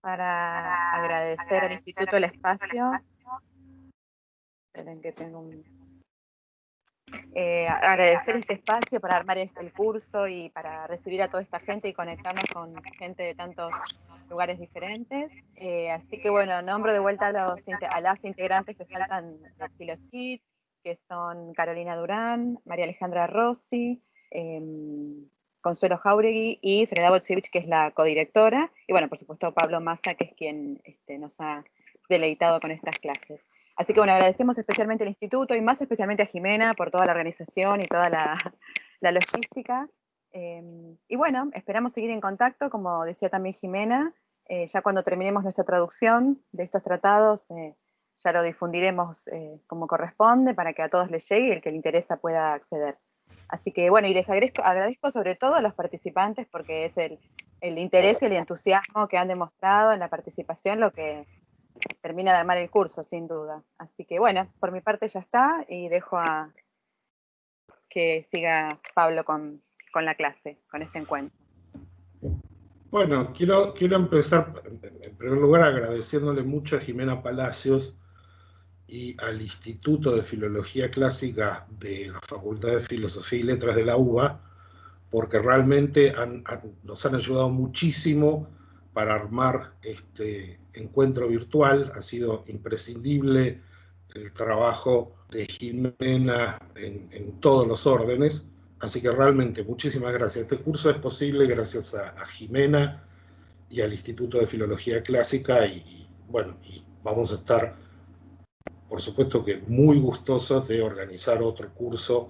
para agradecer al Instituto el espacio. Esperen que tengo agradecer este espacio para armar el curso y para recibir a toda esta gente y conectarnos con gente de tantos lugares diferentes. Así que bueno, nombro de vuelta a las integrantes que faltan de Filosit, que son Carolina Durán, María Alejandra Rossi, Consuelo Jauregui y Soledad Bolsevich, que es la codirectora, y bueno, por supuesto Pablo Massa, que es quien nos ha deleitado con estas clases. Así que bueno, agradecemos especialmente al instituto y más especialmente a Jimena por toda la organización y toda la logística. Y bueno, esperamos seguir en contacto, como decía también Jimena, ya cuando terminemos nuestra traducción de estos tratados, ya lo difundiremos como corresponde para que a todos les llegue y el que le interesa pueda acceder. Así que bueno, y les agradezco sobre todo a los participantes porque es el interés y el entusiasmo que han demostrado en la participación lo que termina de armar el curso, sin duda. Así que bueno, por mi parte ya está y dejo a que siga Pablo con la clase, con este encuentro. Bueno, quiero empezar en primer lugar agradeciéndole mucho a Jimena Palacios y al Instituto de Filología Clásica de la Facultad de Filosofía y Letras de la UBA, porque realmente nos han ayudado muchísimo para armar este encuentro virtual. Ha sido imprescindible el trabajo de Jimena en todos los órdenes, así que realmente muchísimas gracias. Este curso es posible gracias a Jimena y al Instituto de Filología Clásica, y bueno, y vamos a estar, por supuesto que muy gustosos de organizar otro curso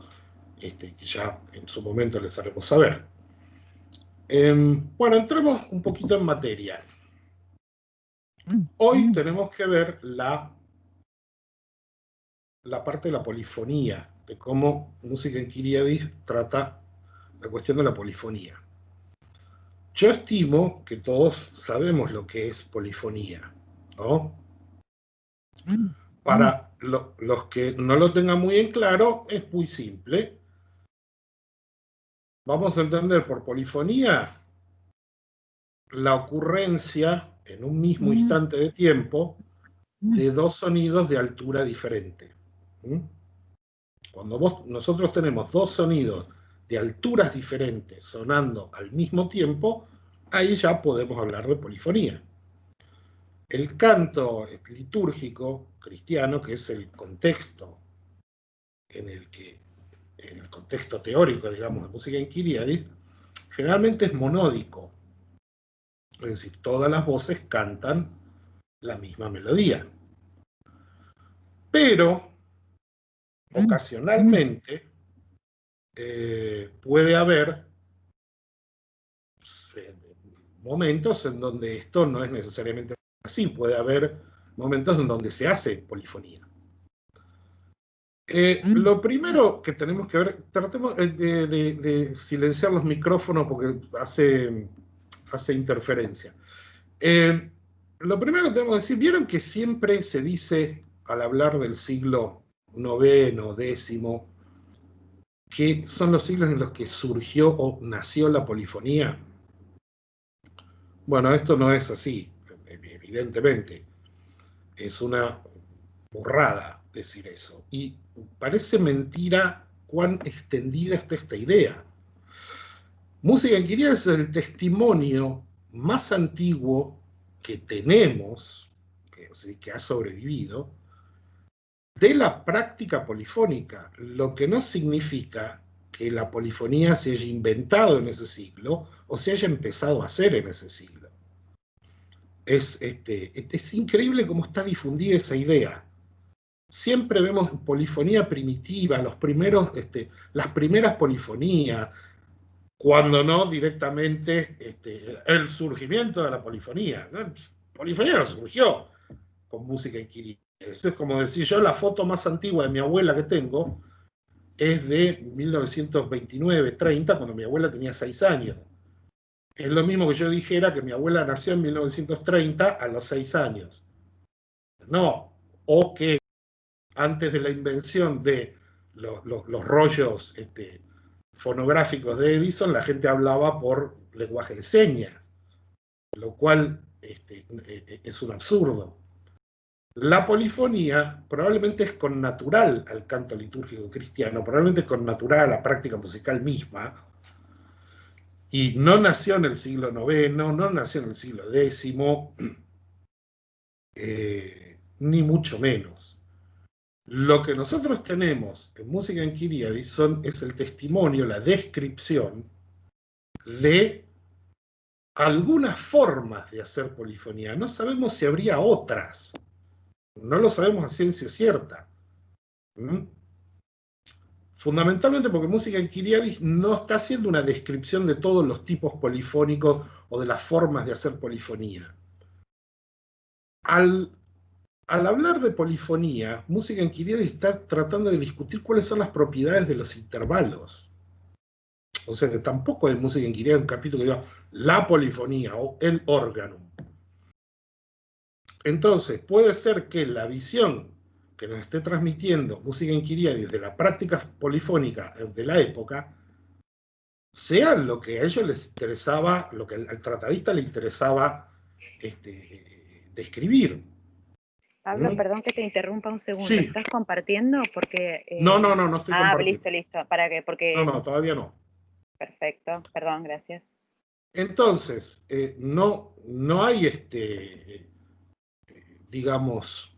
que ya en su momento les haremos saber. Bueno, entremos un poquito en materia. Hoy tenemos que ver la parte de la polifonía, de cómo Música en Kyriadis trata la cuestión de la polifonía. Yo estimo que todos sabemos lo que es polifonía, ¿no? Para los que no lo tengan muy en claro, es muy simple. Vamos a entender por polifonía la ocurrencia en un mismo instante de tiempo de dos sonidos de altura diferente. Cuando nosotros tenemos dos sonidos de alturas diferentes sonando al mismo tiempo, ahí ya podemos hablar de polifonía. El canto litúrgico cristiano, que es el contexto en el contexto teórico, digamos, de Música en Kyriadis, generalmente es monódico. Es decir, todas las voces cantan la misma melodía. Pero, ocasionalmente, puede haber momentos en donde esto no es necesariamente así. Puede haber momentos en donde se hace polifonía. Lo primero que tenemos que ver, tratemos de silenciar los micrófonos porque hace interferencia. Lo primero que tenemos que decir, vieron que siempre se dice al hablar del siglo IX, X, que son los siglos en los que surgió o nació la polifonía. Bueno, esto no es así, evidentemente. Es una burrada decir eso. Y parece mentira cuán extendida está esta idea. Música en Kyriadis es el testimonio más antiguo que tenemos, que ha sobrevivido, de la práctica polifónica, lo que no significa que la polifonía se haya inventado en ese siglo o se haya empezado a hacer en ese siglo. Es increíble cómo está difundida esa idea. Siempre vemos polifonía primitiva, las primeras polifonías, cuando no directamente el surgimiento de la polifonía. ¿No? Polifonía no surgió con Música en Kyriadis. Es como decir, yo la foto más antigua de mi abuela que tengo es de 1929-30, cuando mi abuela tenía 6 años. Es lo mismo que yo dijera que mi abuela nació en 1930 a los 6 años. No, o que antes de la invención de los rollos fonográficos de Edison, la gente hablaba por lenguaje de señas. lo cual es un absurdo. La polifonía probablemente es connatural al canto litúrgico cristiano, probablemente es connatural a la práctica musical misma, y no nació en el siglo IX, no nació en el siglo X, ni mucho menos. Lo que nosotros tenemos en Música en Kyriadis es el testimonio, la descripción de algunas formas de hacer polifonía. No sabemos si habría otras. No lo sabemos a ciencia cierta. ¿Mm? Fundamentalmente porque Música en Kyriadis no está haciendo una descripción de todos los tipos polifónicos o de las formas de hacer polifonía. Al hablar de polifonía, Música en Kyriadis está tratando de discutir cuáles son las propiedades de los intervalos. O sea que tampoco hay Música en Kyriadis un capítulo que diga la polifonía o el órgano. Entonces, puede ser que la visión que nos esté transmitiendo Música en Kyriadis de la práctica polifónica de la época sea lo que a ellos les interesaba, lo que al tratadista le interesaba describir. Pablo, perdón que te interrumpa un segundo. Sí. ¿Estás compartiendo? Porque. No estoy compartiendo. Listo. ¿Para qué? Porque. No, todavía no. Perfecto, perdón, gracias. Entonces, no hay digamos,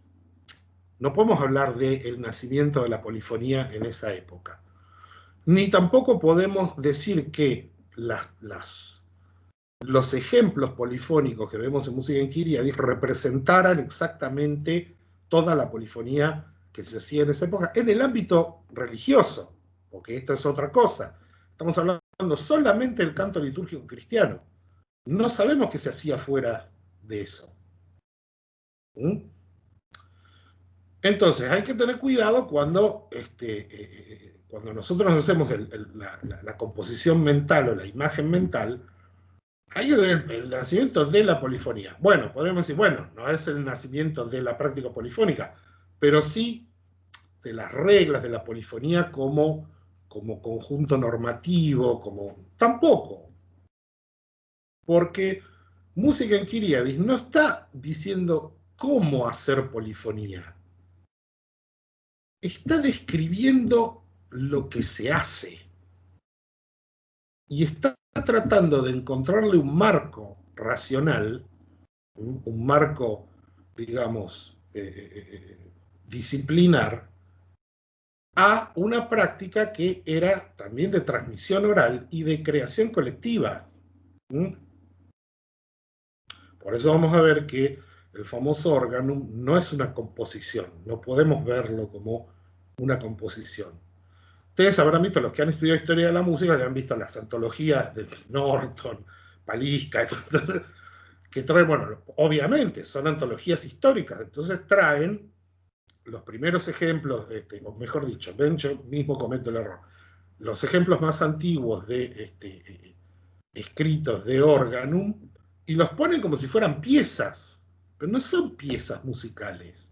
no podemos hablar del nacimiento de la polifonía en esa época. Ni tampoco podemos decir que los ejemplos polifónicos que vemos en Música en Kyriadis representaran exactamente toda la polifonía que se hacía en esa época en el ámbito religioso, porque esta es otra cosa. Estamos hablando solamente del canto litúrgico cristiano. No sabemos qué se hacía fuera de eso. Entonces, hay que tener cuidado cuando nosotros hacemos la composición mental o la imagen mental. Hay el nacimiento de la polifonía. Bueno, podríamos decir, bueno, no es el nacimiento de la práctica polifónica, pero sí de las reglas de la polifonía como conjunto normativo, tampoco. Porque Música en Kyriadis no está diciendo cómo hacer polifonía. Está describiendo lo que se hace. Y está tratando de encontrarle un marco racional, un marco, digamos, disciplinar, a una práctica que era también de transmisión oral y de creación colectiva. Por eso vamos a ver que el famoso órgano no es una composición, no podemos verlo como una composición. Ustedes habrán visto, los que han estudiado historia de la música, que han visto las antologías de Norton, Paliska, que traen, bueno, obviamente son antologías históricas, entonces traen los primeros ejemplos, o mejor dicho, ven, yo mismo cometo el error, los ejemplos más antiguos de escritos de órganum, y los ponen como si fueran piezas, pero no son piezas musicales.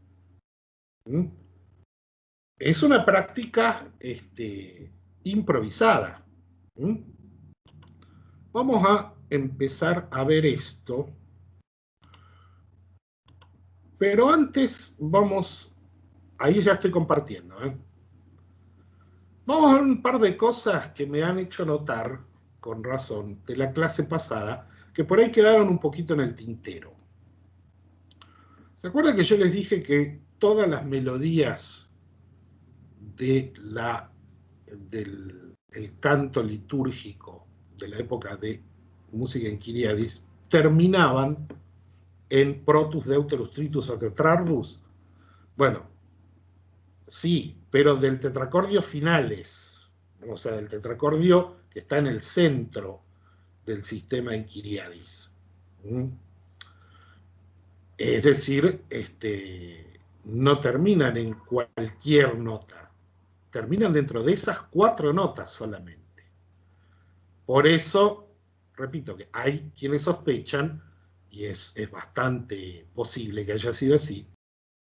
Es una práctica improvisada. Vamos a empezar a ver esto, pero antes vamos, ahí ya estoy compartiendo. Vamos a ver un par de cosas que me han hecho notar, con razón, de la clase pasada, que por ahí quedaron un poquito en el tintero. ¿Se acuerdan que yo les dije que todas las melodías del canto litúrgico de la época de Música en Kyriadis terminaban en Protus Deuterus Tritus o Tetrardus? Bueno, sí, pero del tetracordio finales, o sea, del tetracordio que está en el centro del sistema en Kyriadis. Es decir, no terminan en cualquier nota, terminan dentro de esas 4 notas solamente. Por eso, repito, que hay quienes sospechan, y es bastante posible que haya sido así,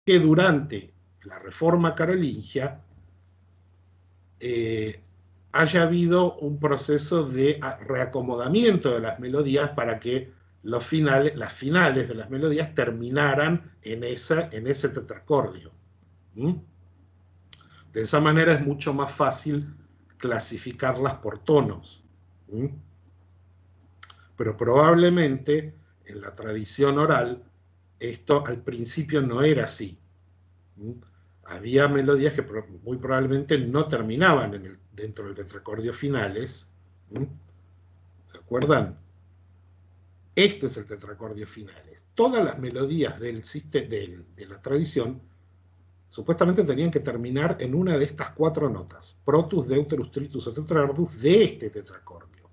que durante la Reforma Carolingia haya habido un proceso de reacomodamiento de las melodías para que las finales de las melodías terminaran en ese tetracordio. ¿Mm? De esa manera es mucho más fácil clasificarlas por tonos. ¿Mm? Pero probablemente en la tradición oral esto al principio no era así. ¿Mm? Había melodías que muy probablemente no terminaban dentro del tetracordio finales. ¿Mm? ¿Se acuerdan? Este es el tetracordio finales. Todas las melodías de la tradición supuestamente tenían que terminar en una de estas 4 notas: protus, deuterus, tritus o tetrardus de este tetracordio.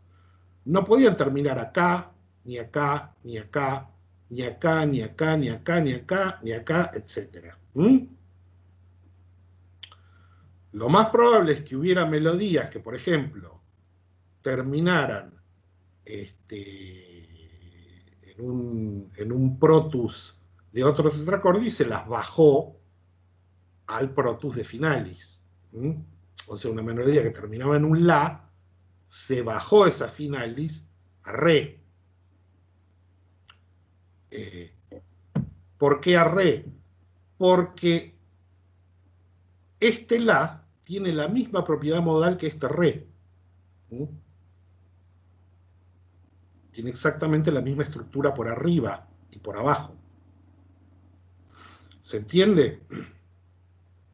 No podían terminar acá, ni acá, ni acá, ni acá, ni acá, ni acá, ni acá, ni acá, etc. Lo más probable es que hubiera melodías que, por ejemplo, terminaran en un protus de otro tetracordio y se las bajó al protus de finalis. O sea, una melodía que terminaba en un la, se bajó esa finalis a re. ¿Por qué a re? Porque este la tiene la misma propiedad modal que este re. Tiene exactamente la misma estructura por arriba y por abajo. ¿Se entiende?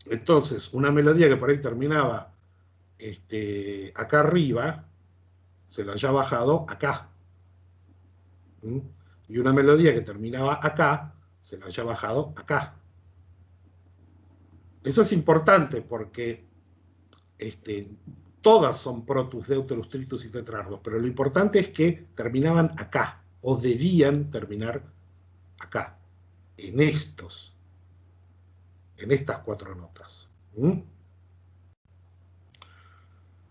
Entonces, una melodía que por ahí terminaba acá arriba, se la haya bajado acá. Y una melodía que terminaba acá, se la haya bajado acá. Eso es importante porque todas son protus, deuterus, tritus y tetrardos, pero lo importante es que terminaban acá, o debían terminar acá, en estas 4 notas.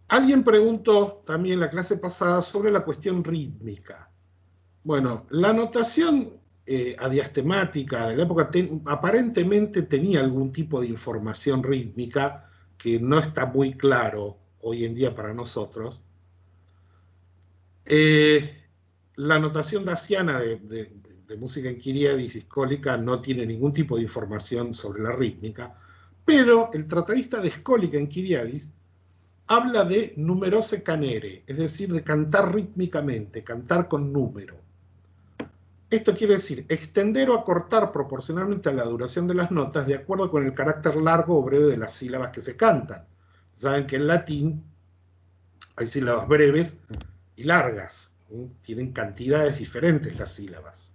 Alguien preguntó también en la clase pasada sobre la cuestión rítmica. Bueno, la notación adiastemática de la época aparentemente tenía algún tipo de información rítmica que no está muy claro hoy en día para nosotros. La notación daciana de música en quiriadis discólica no tiene ningún tipo de información sobre la rítmica, pero el tratadista de escólica en quiriadis habla de numerose canere, es decir, de cantar rítmicamente, cantar con número. Esto quiere decir extender o acortar proporcionalmente a la duración de las notas de acuerdo con el carácter largo o breve de las sílabas que se cantan. Saben que en latín hay sílabas breves y largas. Tienen cantidades diferentes las sílabas.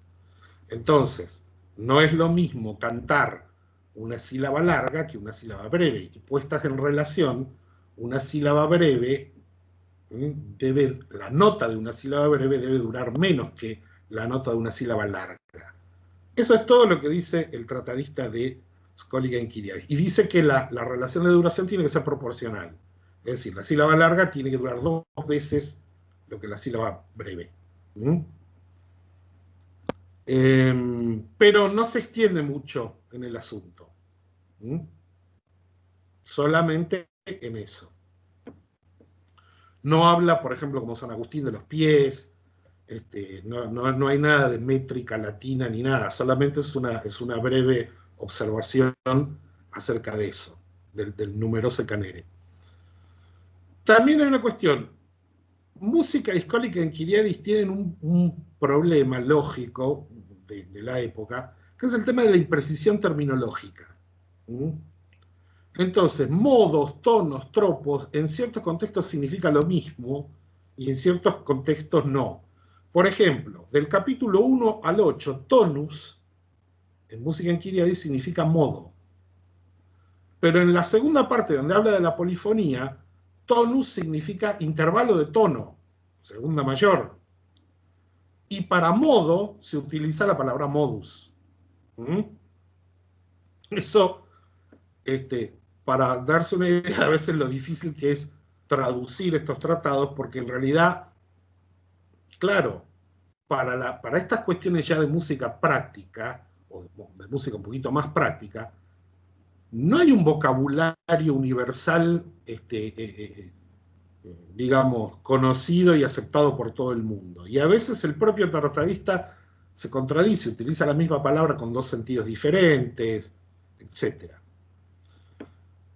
Entonces, no es lo mismo cantar una sílaba larga que una sílaba breve. Y puestas en relación, una sílaba breve, la nota de una sílaba breve debe durar menos que la nota de una sílaba larga. Eso es todo lo que dice el tratadista de Escólica en Quiriadis. Y dice que la relación de duración tiene que ser proporcional. Es decir, la sílaba larga tiene que durar 2 veces lo que la sílaba breve. Pero no se extiende mucho en el asunto. Solamente en eso. No habla, por ejemplo, como San Agustín, de los pies. No hay nada de métrica latina ni nada. Solamente es una breve observación acerca de eso, del numerose canere. También hay una cuestión. Música discólica en Quiriadis tienen un problema lógico de la época, que es el tema de la imprecisión terminológica. Entonces, modos, tonos, tropos, en ciertos contextos significa lo mismo y en ciertos contextos no. Por ejemplo, del capítulo 1 al 8, tonus, en música en Quiriadis, significa modo. Pero en la segunda parte, donde habla de la polifonía, tonus significa intervalo de tono, segunda mayor. Y para modo se utiliza la palabra modus. Eso, para darse una idea a veces lo difícil que es traducir estos tratados, porque en realidad, claro, para estas cuestiones ya de música práctica, o de música un poquito más práctica, no hay un vocabulario universal, digamos, conocido y aceptado por todo el mundo. Y a veces el propio tratadista se contradice, utiliza la misma palabra con dos sentidos diferentes, etc.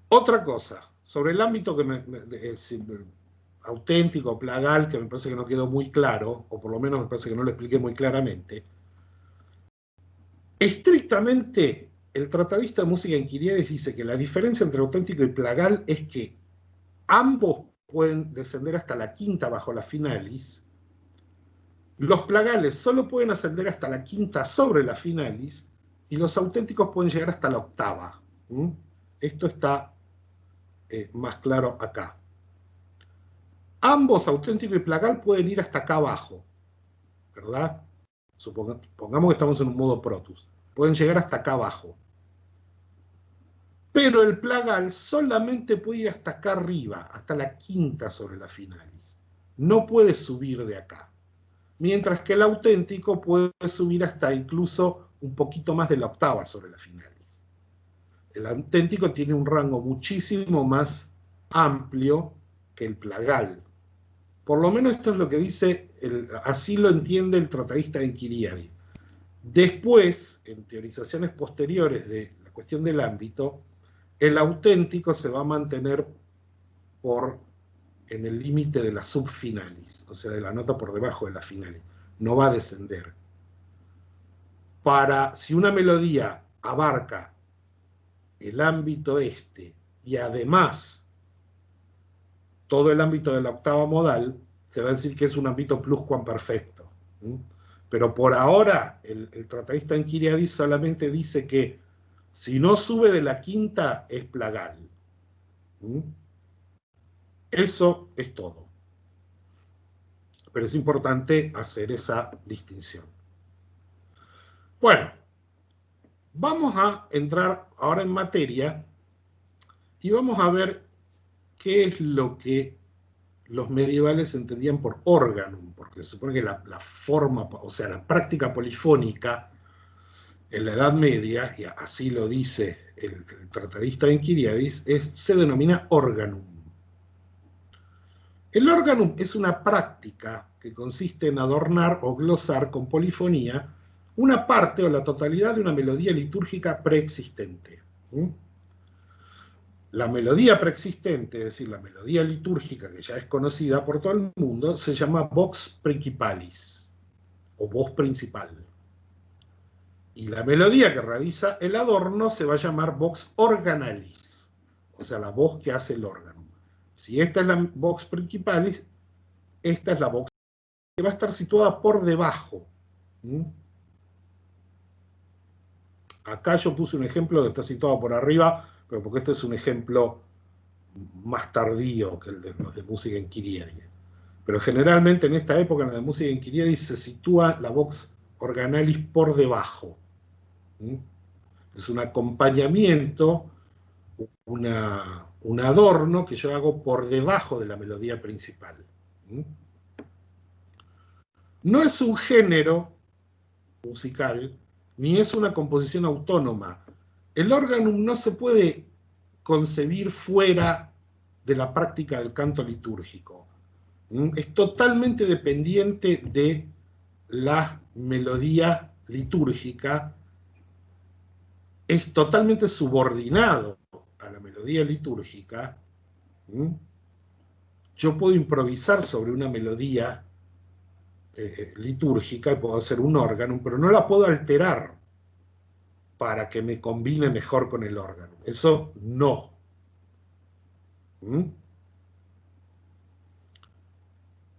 Otra cosa, sobre el ámbito auténtico, plagal, que me parece que no quedó muy claro, o por lo menos me parece que no lo expliqué muy claramente. Estrictamente, el tratadista de música Inquiriades dice que la diferencia entre auténtico y plagal es que ambos pueden descender hasta la quinta bajo la finalis. Los plagales solo pueden ascender hasta la quinta sobre la finalis y los auténticos pueden llegar hasta la octava. Esto está más claro acá. Ambos, auténtico y plagal, pueden ir hasta acá abajo, ¿verdad? Pongamos que estamos en un modo Protus. Pueden llegar hasta acá abajo. Pero el plagal solamente puede ir hasta acá arriba, hasta la quinta sobre la finalis. No puede subir de acá. Mientras que el auténtico puede subir hasta incluso un poquito más de la octava sobre la finalis. El auténtico tiene un rango muchísimo más amplio que el plagal. Por lo menos esto es lo que dice, así lo entiende el tratadista de Inquiriades. Después, en teorizaciones posteriores de la cuestión del ámbito, el auténtico se va a mantener en el límite de la subfinalis, o sea, de la nota por debajo de la finalis. No va a descender. Si una melodía abarca el ámbito este y además todo el ámbito de la octava modal, se va a decir que es un ámbito pluscuamperfecto. Pero por ahora, el tratadista Inquiriades solamente dice que si no sube de la quinta, es plagal. Eso es todo. Pero es importante hacer esa distinción. Bueno, vamos a entrar ahora en materia y vamos a ver qué es lo que los medievales entendían por organum, porque se supone que la forma, o sea, la práctica polifónica en la Edad Media, y así lo dice el tratadista de Inquiriades, se denomina organum. El organum es una práctica que consiste en adornar o glosar con polifonía una parte o la totalidad de una melodía litúrgica preexistente. La melodía preexistente, es decir, la melodía litúrgica que ya es conocida por todo el mundo, se llama vox principalis, o voz principal. Y la melodía que realiza el adorno se va a llamar vox organalis, o sea, la voz que hace el órgano. Si esta es la vox principalis, esta es la vox que va a estar situada por debajo. Acá yo puse un ejemplo que está situado por arriba, pero porque este es un ejemplo más tardío que el de los de música Inquiriades. Pero generalmente en esta época, en la de música Inquiriades, se sitúa la vox organalis por debajo. Es un acompañamiento, un adorno que yo hago por debajo de la melodía principal. No es un género musical, ni es una composición autónoma. El organum no se puede concebir fuera de la práctica del canto litúrgico. Es totalmente dependiente de la melodía litúrgica, es totalmente subordinado a la melodía litúrgica. Yo puedo improvisar sobre una melodía litúrgica y puedo hacer un órgano, pero no la puedo alterar para que me combine mejor con el órgano. Eso no.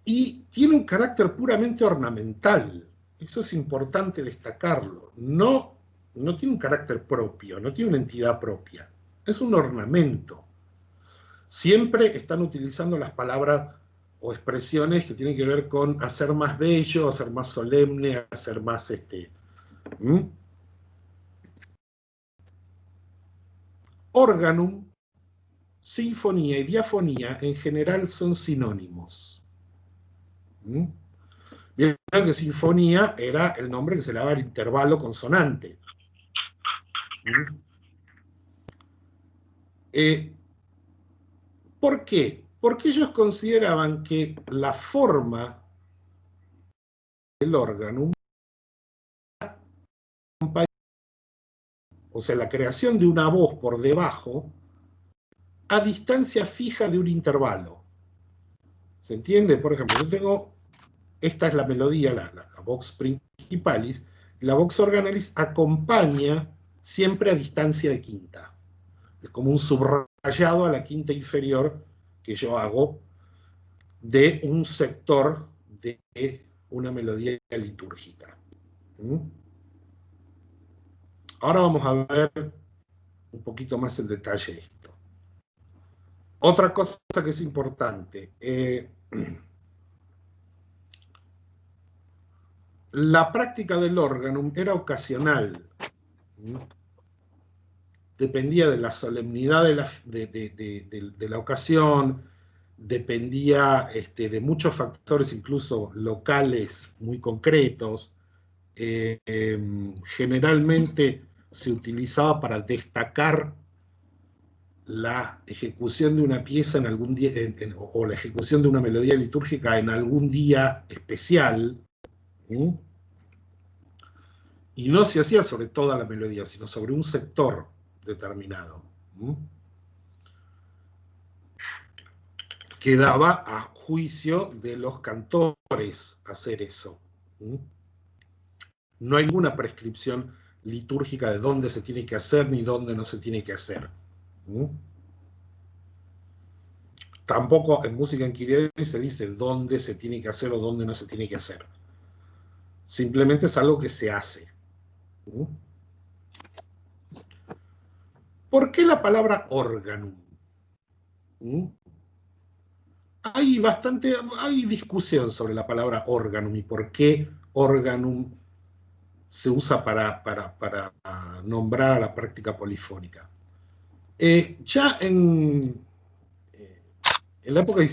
Y tiene un carácter puramente ornamental. Eso es importante destacarlo. No tiene un carácter propio, no tiene una entidad propia. Es un ornamento. Siempre están utilizando las palabras o expresiones que tienen que ver con hacer más bello, hacer más solemne, hacer más Organum, sinfonía y diafonía en general son sinónimos. Vieron que sinfonía era el nombre que se le daba al intervalo consonante. ¿Por qué? Porque ellos consideraban que la forma del órgano o sea, la creación de una voz por debajo, a distancia fija de un intervalo. ¿Se entiende? Por ejemplo, yo tengo, esta es la melodía, la vox principalis, la vox organalis acompaña siempre a distancia de quinta. Es como un subrayado a la quinta inferior que yo hago de un sector de una melodía litúrgica. Ahora vamos a ver un poquito más en detalle esto. Otra cosa que es importante, la práctica del órgano era ocasional, dependía de la solemnidad de la ocasión, dependía de muchos factores, incluso locales muy concretos. Generalmente se utilizaba para destacar la ejecución de una pieza en algún día, o la ejecución de una melodía litúrgica en algún día especial, y no se hacía sobre toda la melodía, sino sobre un sector determinado. Quedaba a juicio de los cantores hacer eso. No hay ninguna prescripción litúrgica de dónde se tiene que hacer ni dónde no se tiene que hacer. Tampoco en música en Kyriadis se dice dónde se tiene que hacer o dónde no se tiene que hacer. Simplemente es algo que se hace. ¿Por qué la palabra organum? Hay discusión sobre la palabra organum y por qué organum se usa para nombrar a la práctica polifónica. Ya en la época de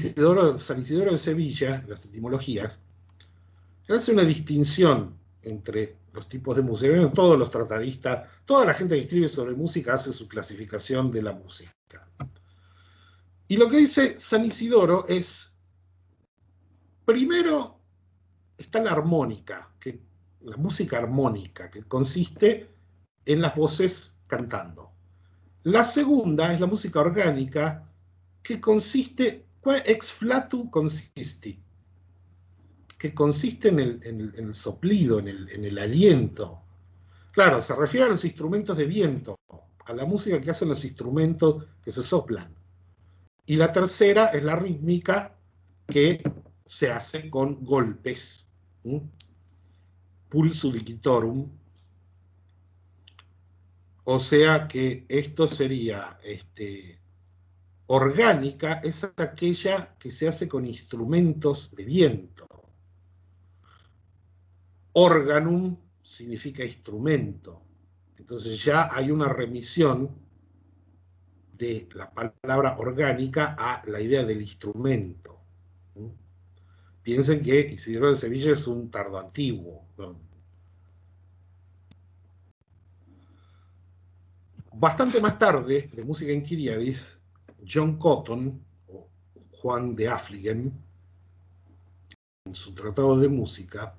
San Isidoro de Sevilla, en las etimologías, se hace una distinción entre los tipos de música. Todos los tratadistas, toda la gente que escribe sobre música hace su clasificación de la música. Y lo que dice San Isidoro es, primero está la armónica, la música armónica, que consiste en las voces cantando. La segunda es la música orgánica, que consiste, ex flatu consisti, que consiste en el soplido, en el aliento. Claro, se refiere a los instrumentos de viento, a la música que hacen los instrumentos que se soplan. Y la tercera es la rítmica, que se hace con golpes. Pulsu licitorum. O sea que esto sería, orgánica, es aquella que se hace con instrumentos de viento. Organum significa instrumento. Entonces ya hay una remisión de la palabra orgánica a la idea del instrumento. Piensen que Isidoro de Sevilla es un tardoantiguo, ¿no? Bastante más tarde, de música en Kyriadis, John Cotton, o Juan de Affligen, en su tratado de música,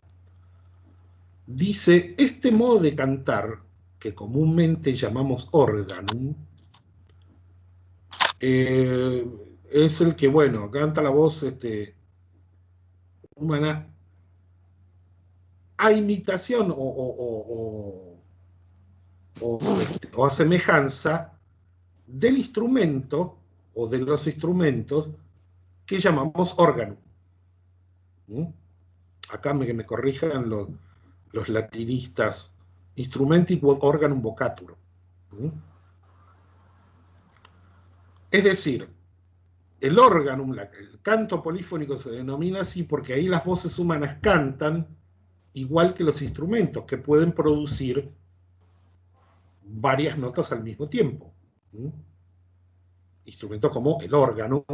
dice, este modo de cantar, que comúnmente llamamos organum, es el que, bueno, canta la voz humana a imitación o a semejanza del instrumento o de los instrumentos que llamamos órgano. Acá que me corrijan los latinistas, instrumenti quod organum vocatur. Es decir, el órgano, el canto polifónico se denomina así porque ahí las voces humanas cantan igual que los instrumentos, que pueden producir varias notas al mismo tiempo. Instrumentos como el órgano,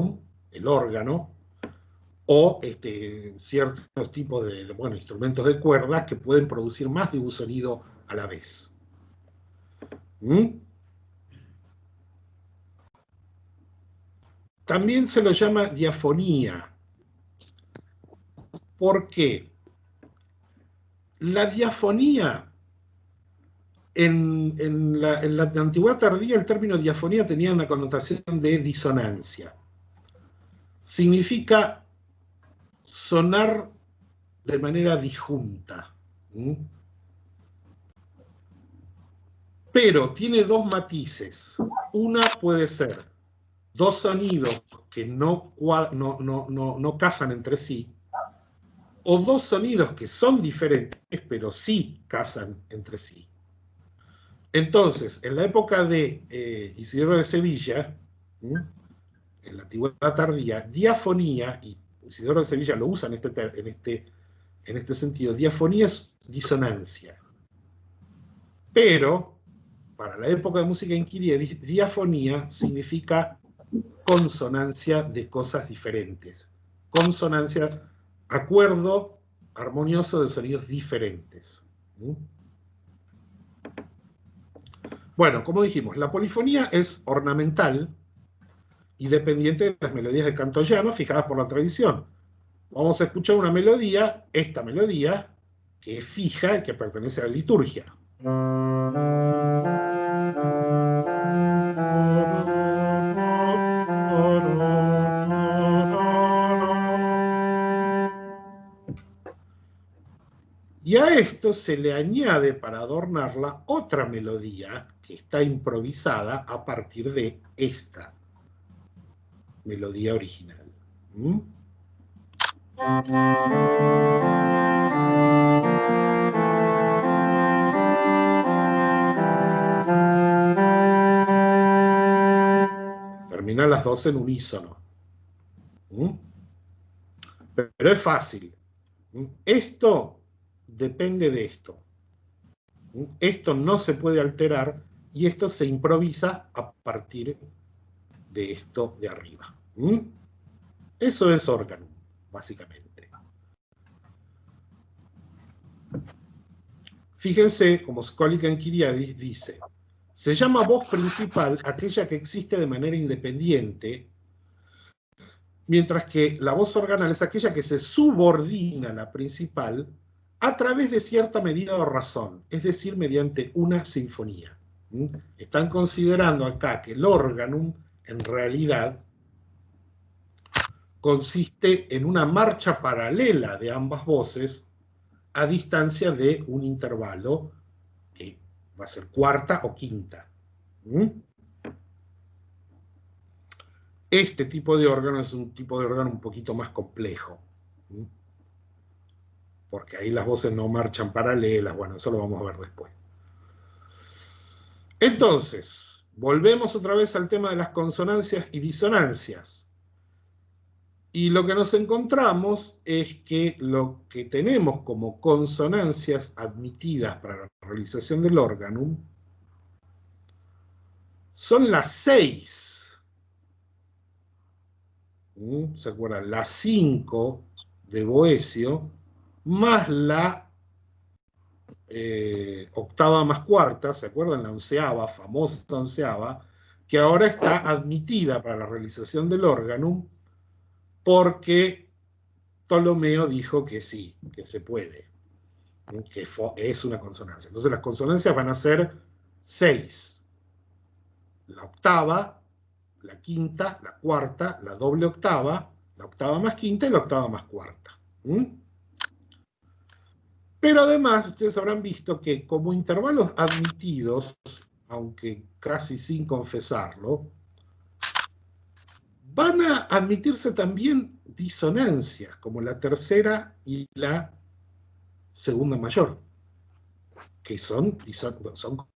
o ciertos tipos de instrumentos de cuerdas que pueden producir más de un sonido a la vez. También se lo llama diafonía. ¿Por qué? La diafonía en la antigüedad tardía el término diafonía tenía una connotación de disonancia. Significa sonar de manera disjunta. Pero tiene dos matices. Una puede ser dos sonidos que no casan entre sí, o dos sonidos que son diferentes, pero sí casan entre sí. Entonces, en la época de Isidoro de Sevilla, en la antigüedad tardía, diafonía, y Isidoro de Sevilla lo usa en este sentido, diafonía es disonancia. Pero, para la época de música inquiria, diafonía significa consonancia de cosas diferentes. Consonancia, acuerdo armonioso de sonidos diferentes. Bueno, como dijimos, la polifonía es ornamental y dependiente de las melodías de canto llano fijadas por la tradición. Vamos a escuchar una melodía, esta melodía, que es fija y que pertenece a la liturgia. Y a esto se le añade, para adornarla, otra melodía que está improvisada a partir de esta melodía original. Terminan las dos en unísono. Pero es fácil. Esto depende de esto. Esto no se puede alterar y esto se improvisa a partir de esto de arriba. Eso es órgano, básicamente. Fíjense, como Skolika en Kyriadis dice, se llama voz principal aquella que existe de manera independiente, mientras que la voz organal es aquella que se subordina a la principal a través de cierta medida o razón, es decir, mediante una sinfonía. Están considerando acá que el órgano, en realidad, consiste en una marcha paralela de ambas voces a distancia de un intervalo que va a ser cuarta o quinta. Este tipo de órgano es un tipo de órgano un poquito más complejo, porque ahí las voces no marchan paralelas. Bueno, eso lo vamos a ver después. Entonces, volvemos otra vez al tema de las consonancias y disonancias. Y lo que nos encontramos es que lo que tenemos como consonancias admitidas para la realización del órgano son las 6. ¿Se acuerdan? Las 5 de Boecio, más la octava más cuarta, ¿se acuerdan? La onceava, famosa onceava, que ahora está admitida para la realización del órgano porque Ptolomeo dijo que sí, que se puede, que es una consonancia. Entonces las consonancias van a ser 6. La octava, la quinta, la cuarta, la doble octava, la octava más quinta y la octava más cuarta. Pero además, ustedes habrán visto que como intervalos admitidos, aunque casi sin confesarlo, van a admitirse también disonancias, como la tercera y la segunda mayor, que son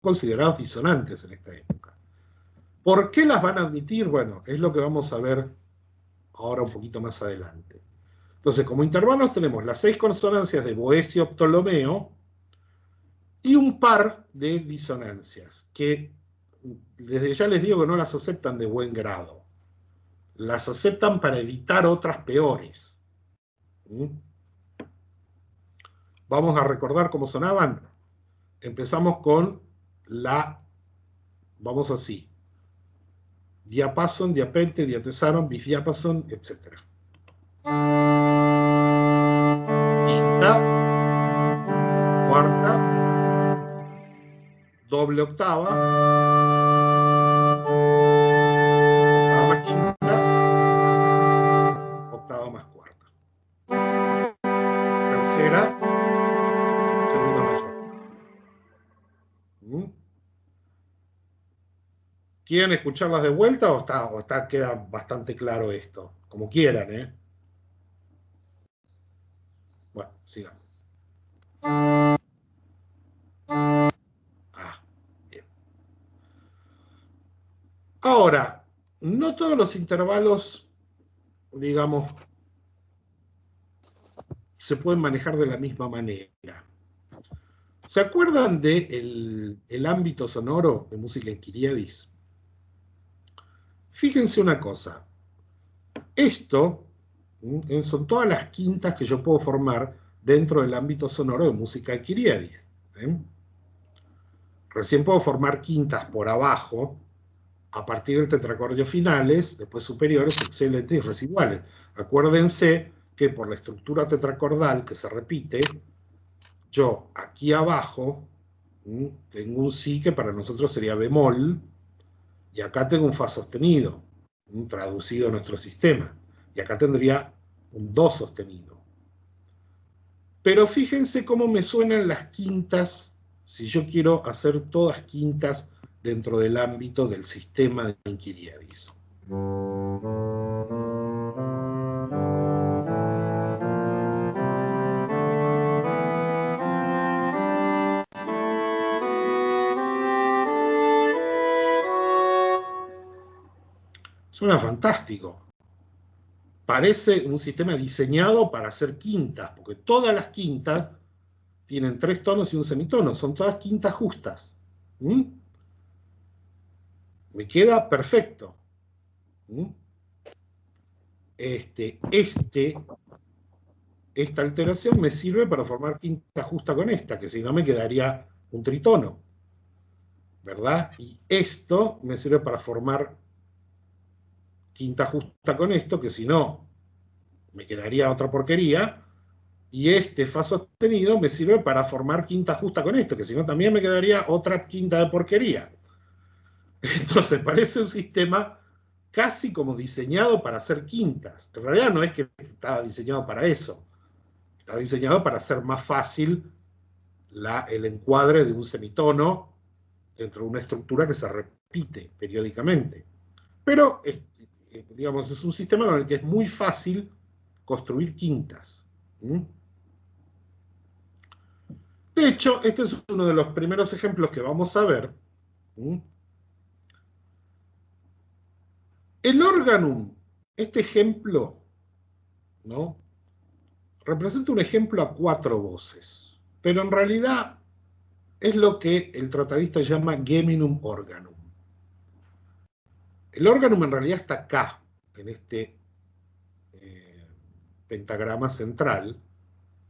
considerados disonantes en esta época. ¿Por qué las van a admitir? Bueno, es lo que vamos a ver ahora un poquito más adelante. Entonces, como intervalos tenemos las 6 consonancias de Boecio Ptolomeo y un par de disonancias, que desde ya les digo que no las aceptan de buen grado. Las aceptan para evitar otras peores. Vamos a recordar cómo sonaban. Empezamos con la, vamos así, diapason, diapente, diatesaron, bisdiapason, etc. Quinta, cuarta, doble octava, octava más quinta, octava más cuarta. Tercera, segunda mayor. ¿Quieren escucharlas de vuelta o queda bastante claro esto? Como quieran, ¿eh? Bueno, sigamos. Bien. Ahora, no todos los intervalos, digamos, se pueden manejar de la misma manera. ¿Se acuerdan del ámbito sonoro de música en Kyriadis? Fíjense una cosa. Esto son todas las quintas que yo puedo formar dentro del ámbito sonoro de música en Kyriadis. Recién puedo formar quintas por abajo, a partir del tetracordio finales, después superiores, excelentes y residuales. Acuérdense que por la estructura tetracordal que se repite, yo aquí abajo tengo un si que para nosotros sería bemol, y acá tengo un fa sostenido, traducido a nuestro sistema, y acá tendría un do sostenido. Pero fíjense cómo me suenan las quintas, si yo quiero hacer todas quintas dentro del ámbito del sistema de Kyriadis. Suena fantástico. Parece un sistema diseñado para hacer quintas, porque todas las quintas tienen 3 tonos y un semitono, son todas quintas justas. Me queda perfecto. Esta alteración me sirve para formar quinta justa con esta, que si no me quedaría un tritono, ¿verdad? Y esto me sirve para formar quinta justa con esto, que si no me quedaría otra porquería, y este fa sostenido me sirve para formar quinta justa con esto, que si no también me quedaría otra quinta de porquería. Entonces parece un sistema casi como diseñado para hacer quintas. En realidad no es que estaba diseñado para eso. Está diseñado para hacer más fácil el encuadre de un semitono dentro de una estructura que se repite periódicamente. Pero, digamos, es un sistema en el que es muy fácil construir quintas. De hecho, este es uno de los primeros ejemplos que vamos a ver. El organum, este ejemplo, ¿no?, representa un ejemplo a 4 voces, pero en realidad es lo que el tratadista llama geminum organum. El organum en realidad está acá, en este pentagrama central,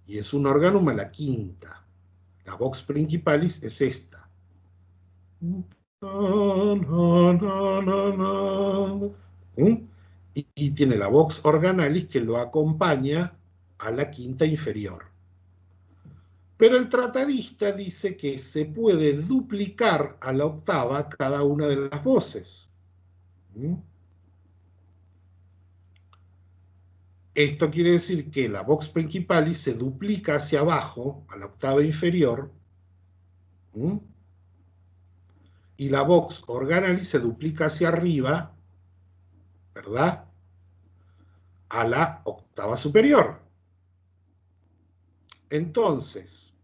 y es un organum a la quinta. La vox principalis es esta. Y tiene la vox organalis que lo acompaña a la quinta inferior. Pero el tratadista dice que se puede duplicar a la octava cada una de las voces. Esto quiere decir que la vox principalis se duplica hacia abajo, a la octava inferior, y la vox organalis se duplica hacia arriba, ¿verdad?, a la octava superior. Entonces,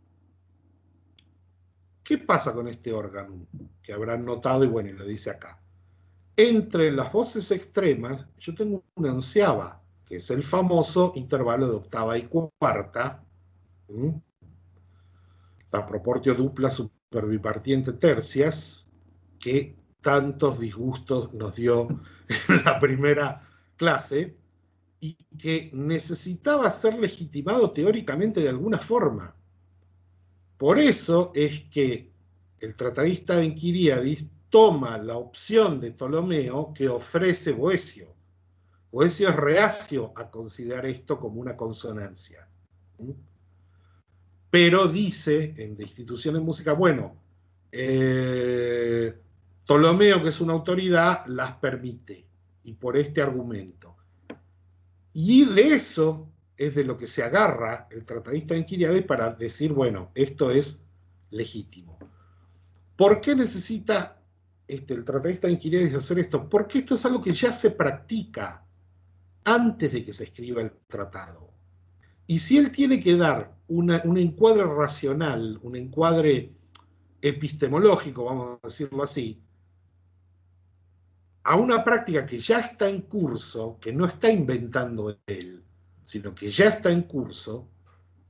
¿qué pasa con este órgano? Que habrán notado, y bueno, lo dice acá. Entre las voces extremas, yo tengo una onceava, que es el famoso intervalo de octava y cuarta, la proportio dupla superbipartiente tercias, que tantos disgustos nos dio en la primera clase, y que necesitaba ser legitimado teóricamente de alguna forma. Por eso es que el tratadista de Kyriadis toma la opción de Ptolomeo que ofrece Boecio. Boecio es reacio a considerar esto como una consonancia. Pero dice en la institución de música, bueno, Ptolomeo, que es una autoridad, las permite, y por este argumento. Y de eso es de lo que se agarra el tratadista de Enquiriades para decir, bueno, esto es legítimo. ¿Por qué necesita el tratadista de Enquiriades hacer esto? Porque esto es algo que ya se practica antes de que se escriba el tratado. Y si él tiene que dar un encuadre racional, un encuadre epistemológico, vamos a decirlo así, a una práctica que ya está en curso, que no está inventando él, sino que ya está en curso,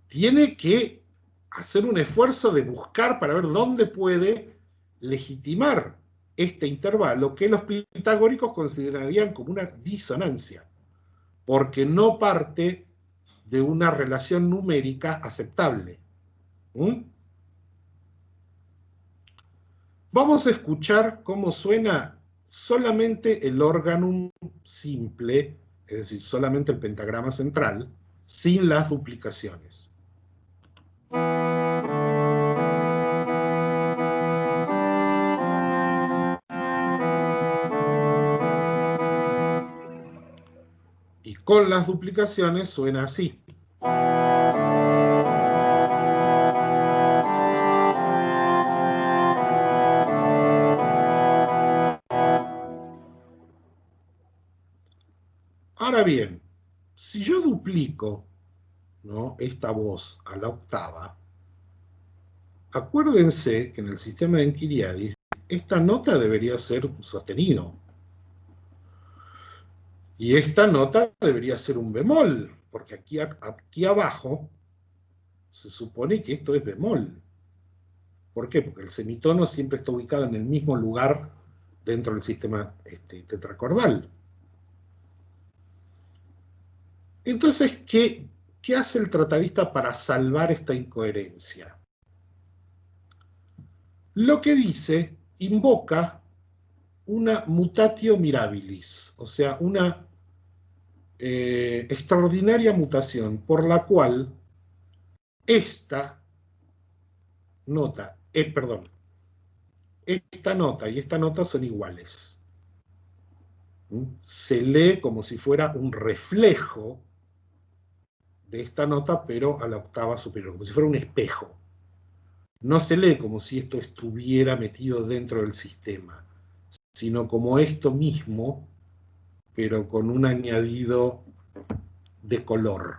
tiene que hacer un esfuerzo de buscar para ver dónde puede legitimar este intervalo que los pitagóricos considerarían como una disonancia, porque no parte de una relación numérica aceptable. ¿Mm? Vamos a escuchar cómo suena solamente el órgano simple, es decir, solamente el pentagrama central, sin las duplicaciones. Y con las duplicaciones suena así. Ahora bien, si yo duplico, ¿no?, esta voz a la octava, acuérdense que en el sistema de Enquiriadis esta nota debería ser un sostenido. Y esta nota debería ser un bemol, porque aquí abajo se supone que esto es bemol. ¿Por qué? Porque el semitono siempre está ubicado en el mismo lugar dentro del sistema tetracordal. Entonces, ¿qué hace el tratadista para salvar esta incoherencia? Lo que dice, invoca una mutatio mirabilis, o sea, una extraordinaria mutación por la cual esta nota, esta nota y esta nota son iguales. Se lee como si fuera un reflejo de esta nota, pero a la octava superior, como si fuera un espejo. No se lee como si esto estuviera metido dentro del sistema, sino como esto mismo, pero con un añadido de color.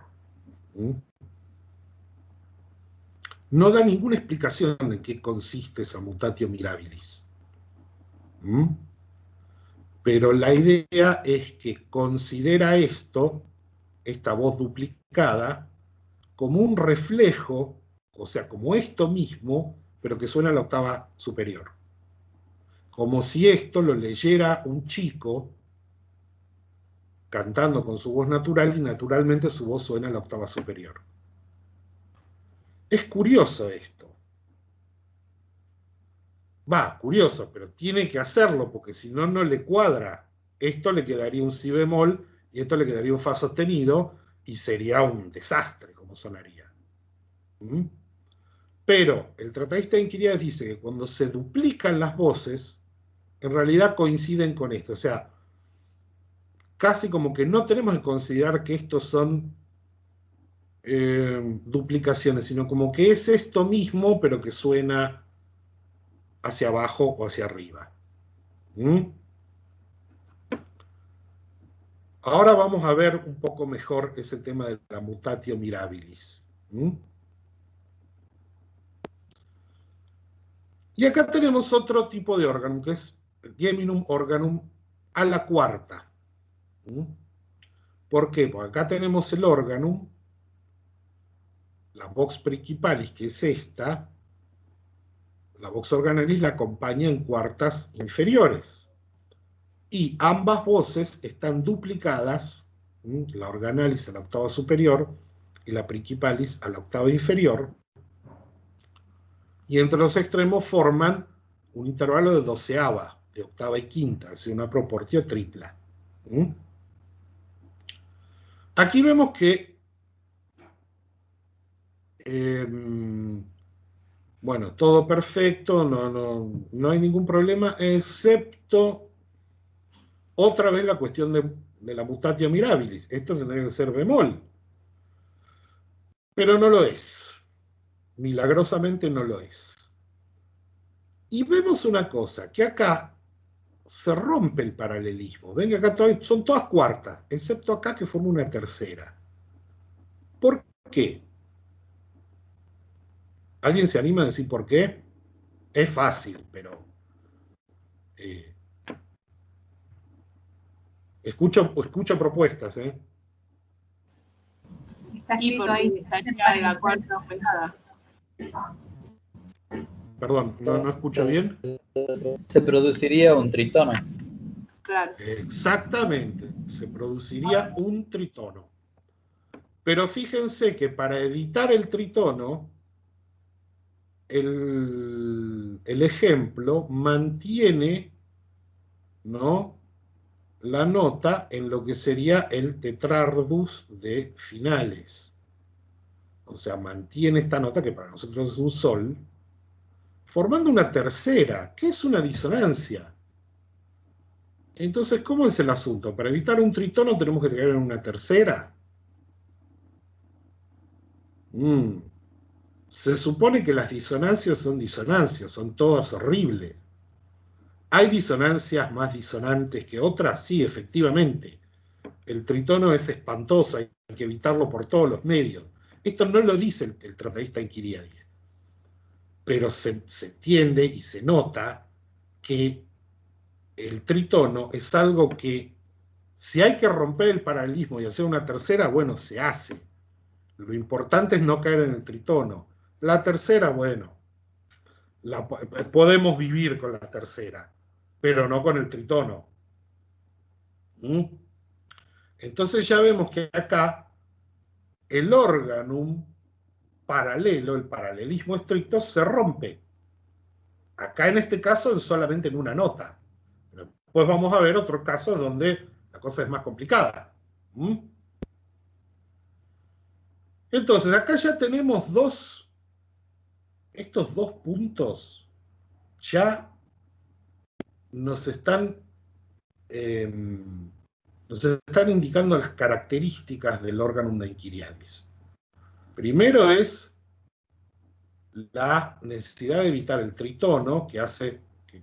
No da ninguna explicación en qué consiste esa mutatio mirabilis. Pero la idea es que considera esto, esta voz duplicada, como un reflejo, o sea, como esto mismo, pero que suena a la octava superior. Como si esto lo leyera un chico cantando con su voz natural y naturalmente su voz suena a la octava superior. Es curioso esto. Va, curioso, pero tiene que hacerlo porque si no, no le cuadra. Esto le quedaría un si bemol y esto le quedaría un fa sostenido y sería un desastre como sonaría. Pero el tratadista de Enquiriades dice que cuando se duplican las voces, en realidad coinciden con esto. O sea, casi como que no tenemos que considerar que estos son duplicaciones, sino como que es esto mismo, pero que suena hacia abajo o hacia arriba. Ahora vamos a ver un poco mejor ese tema de la mutatio mirabilis. Y acá tenemos otro tipo de órgano, que es el geminum organum a la cuarta. ¿Por qué? Porque acá tenemos el organum, la vox principalis, que es esta, la vox organalis la acompaña en cuartas inferiores. Y ambas voces están duplicadas, la organalis a la octava superior y la principalis a la octava inferior, y entre los extremos forman un intervalo de doceava, de octava y quinta, es decir, una proporción tripla. Aquí vemos que Bueno, todo perfecto, no hay ningún problema, excepto otra vez la cuestión de la mutatio mirabilis. Esto tendría que ser bemol, pero no lo es. Milagrosamente no lo es. Y vemos una cosa, que acá se rompe el paralelismo. Ven que acá son todas cuartas, excepto acá que forma una tercera. ¿Por qué? ¿Alguien se anima a decir por qué? Es fácil, pero eh, escucho propuestas. Está Y escrito porque ahí. estaría la cuarta operada. Perdón, no escucho bien. Se produciría un tritono. Claro. Exactamente, se produciría un tritono. Pero fíjense que para evitar el tritono, el ejemplo mantiene, ¿no?, la nota en lo que sería el tetrardus de finales. O sea, mantiene esta nota, que para nosotros es un sol, formando una tercera, que es una disonancia. Entonces, ¿cómo es el asunto? Para evitar un tritono tenemos que caer en una tercera. Se supone que las disonancias son todas horribles. ¿Hay disonancias más disonantes que otras? Sí, efectivamente. El tritono es espantoso, hay que evitarlo por todos los medios. Esto no lo dice el tratadista Inquiriadis, pero se entiende y se nota que el tritono es algo que, si hay que romper el paralelismo y hacer una tercera, bueno, se hace. Lo importante es no caer en el tritono. La tercera, bueno, podemos vivir con la tercera, pero no con el tritono. ¿Mm? Entonces ya vemos que acá el organum paralelo, el paralelismo estricto, se rompe. Acá en este caso es solamente en una nota. Pero después vamos a ver otros casos donde la cosa es más complicada. ¿Mm? Entonces acá ya tenemos estos dos puntos ya nos están indicando las características del órgano de Inquiriadis. Primero es la necesidad de evitar el tritono, que hace que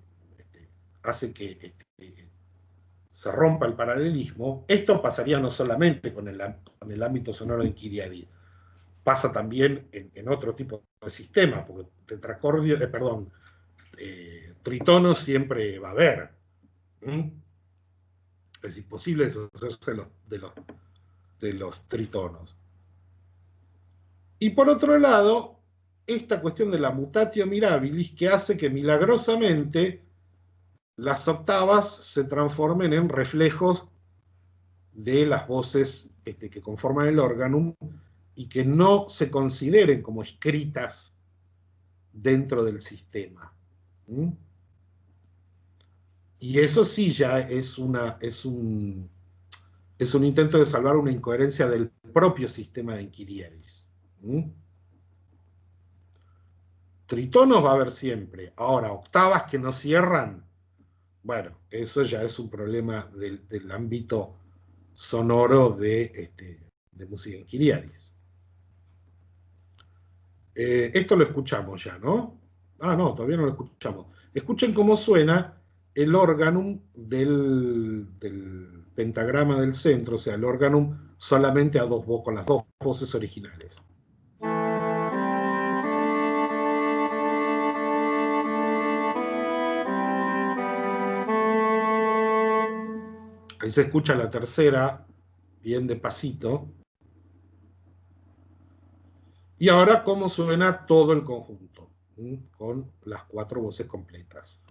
se rompa el paralelismo. Esto pasaría no solamente con el ámbito sonoro de Inquiriadis, pasa también en otro tipo de sistema, porque tritono siempre va a haber. Es imposible deshacerse de los tritonos. Y por otro lado, esta cuestión de la mutatio mirabilis, que hace que milagrosamente las octavas se transformen en reflejos de las voces que conforman el órganum y que no se consideren como escritas dentro del sistema. Y eso sí ya es un intento de salvar una incoherencia del propio sistema de Inquiriadis. Tritonos va a haber siempre. Ahora, octavas que no cierran, bueno, eso ya es un problema del ámbito sonoro de música Inquiriadis. Esto lo escuchamos ya, ¿no? Ah, no, todavía no lo escuchamos. Escuchen cómo suena el órganum del pentagrama del centro, o sea, el órganum solamente con las dos voces originales. Ahí se escucha la tercera, bien despacito. Y ahora cómo suena todo el conjunto, con las cuatro voces completas.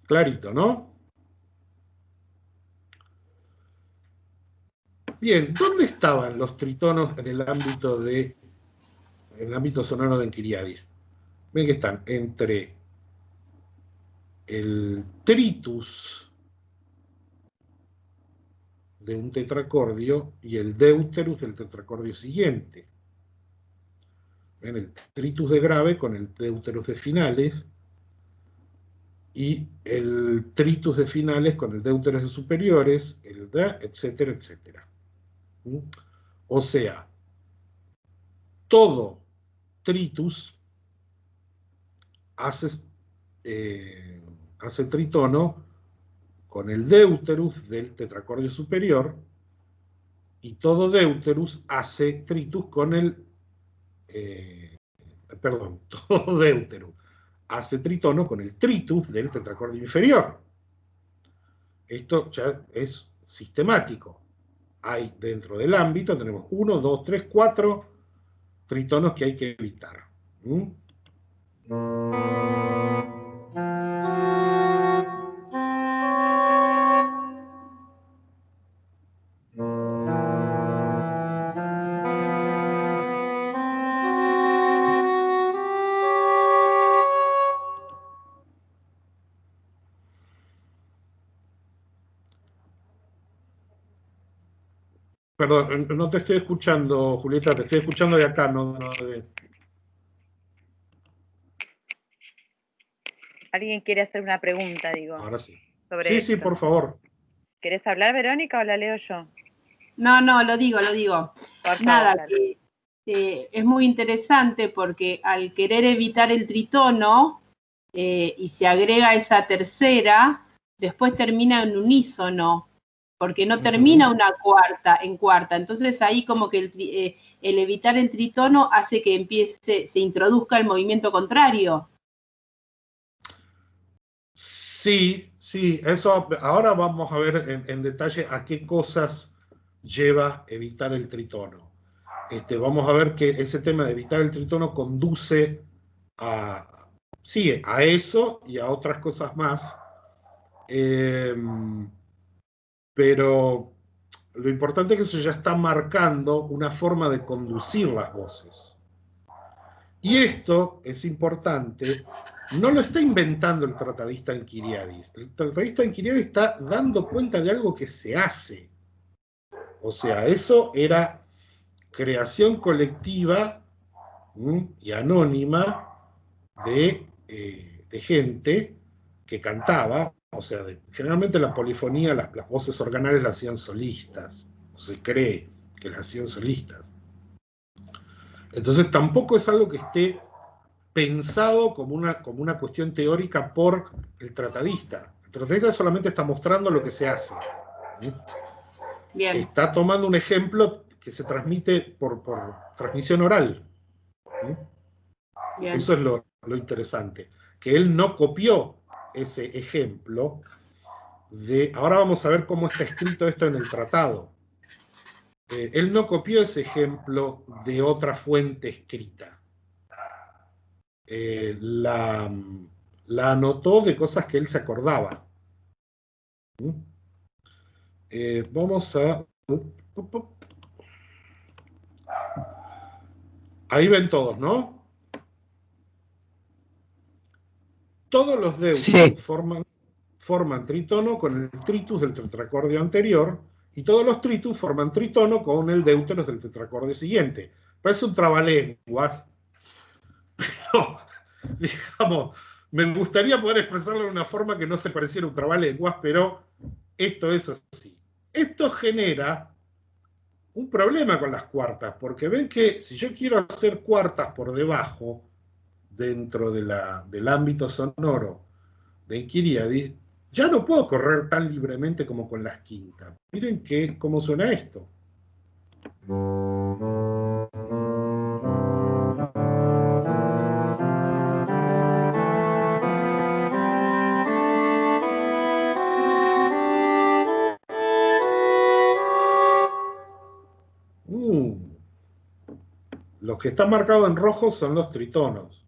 Clarito, ¿no? Bien, ¿dónde estaban los tritonos en el ámbito sonoro de Inquiriadis? Ven que están entre el tritus de un tetracordio y el deuterus del tetracordio siguiente. ¿Ven? El tritus de grave con el deuterus de finales y el tritus de finales con el deuterus de superiores, etcétera, etcétera. ¿Mm? O sea, todo tritus hace tritono con el deuterus del tetracordio superior y todo deuterus hace tritus con el todo deuterus hace tritono con el tritus del tetracordio inferior. Esto ya es sistemático. Hay dentro del ámbito, tenemos 1, 2, 3, 4 tritonos que hay que evitar. ¿Mm? Perdón, no te estoy escuchando, Julieta, te estoy escuchando de acá, no de... Alguien quiere hacer una pregunta, digo. Ahora sí. Sobre Sí, esto. sí, por favor. ¿Querés hablar, Verónica, o la leo yo? No, lo digo. Por Nada, favor, que es muy interesante porque al querer evitar el tritono y se agrega esa tercera, después termina en unísono, porque no termina en cuarta. Entonces ahí como que el evitar el tritono hace que se introduzca el movimiento contrario. Sí, eso ahora vamos a ver en detalle a qué cosas lleva evitar el tritono. Vamos a ver que ese tema de evitar el tritono conduce a eso y a otras cosas más. Pero lo importante es que eso ya está marcando una forma de conducir las voces. Y esto es importante, no lo está inventando el tratadista Enchiriadis. El tratadista Enchiriadis está dando cuenta de algo que se hace. O sea, eso era creación colectiva y anónima de gente que cantaba. O sea, generalmente la polifonía, las voces organales las hacían solistas. O se cree que las hacían solistas. Entonces tampoco es algo que esté pensado como una cuestión teórica por el tratadista. El tratadista solamente está mostrando lo que se hace. Bien. Está tomando un ejemplo que se transmite por transmisión oral. Bien. Eso es lo interesante. Que él no copió ese ejemplo ahora vamos a ver cómo está escrito esto en el tratado. Él no copió ese ejemplo de otra fuente escrita. La anotó de cosas que él se acordaba. Vamos a... Ahí ven todos, ¿no? Todos los deuterus forman tritono con el tritus del tetracordio anterior y todos los tritus forman tritono con el deuterus del tetracordio siguiente. Parece un trabalenguas, pero, digamos, me gustaría poder expresarlo de una forma que no se pareciera a un trabalenguas, pero esto es así. Esto genera un problema con las cuartas, porque ven que si yo quiero hacer cuartas por debajo, dentro del ámbito sonoro de Enchiriadis, ya no puedo correr tan libremente como con las quintas. Miren cómo suena esto. Los que están marcados en rojo son los tritonos.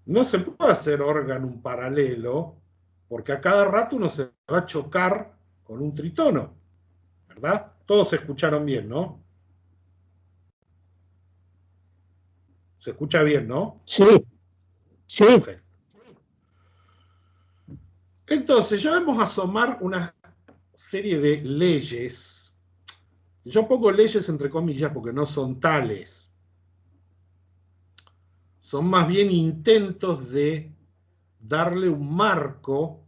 No se puede hacer órgano paralelo, porque a cada rato uno se va a chocar con un tritono, ¿verdad? Todos se escucharon bien, ¿no? Se escucha bien, ¿no? Sí, sí. Perfecto. Entonces, ya vamos a asomar una serie de leyes. Yo pongo leyes entre comillas porque no son tales. Son más bien intentos de darle un marco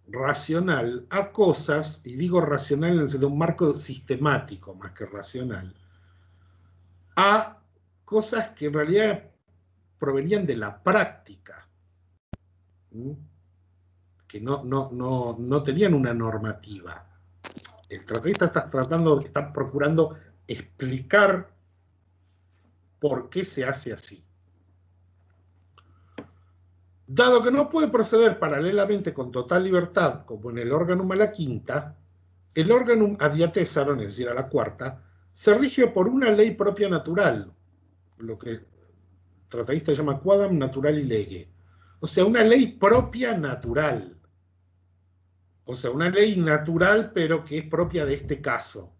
racional a cosas, y digo racional en el sentido de un marco sistemático más que racional, a cosas que en realidad provenían de la práctica, que no tenían una normativa. El tratadista está procurando explicar por qué se hace así. Dado que no puede proceder paralelamente con total libertad, como en el organum a la quinta, el organum ad diatesaron, es decir, a la cuarta, se rige por una ley propia natural, lo que el tratadista llama quadam naturali lege. O sea, una ley propia natural. O sea, una ley natural, pero que es propia de este caso.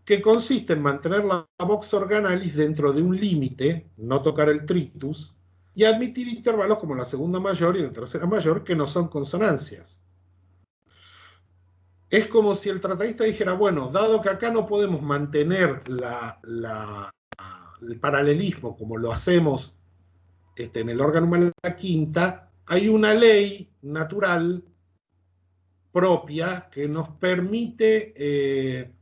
Que consiste en mantener la vox organalis dentro de un límite, no tocar el tritus, y admitir intervalos como la segunda mayor y la tercera mayor, que no son consonancias. Es como si el tratadista dijera, bueno, dado que acá no podemos mantener el paralelismo como lo hacemos en el órgano de la quinta, hay una ley natural propia que nos permite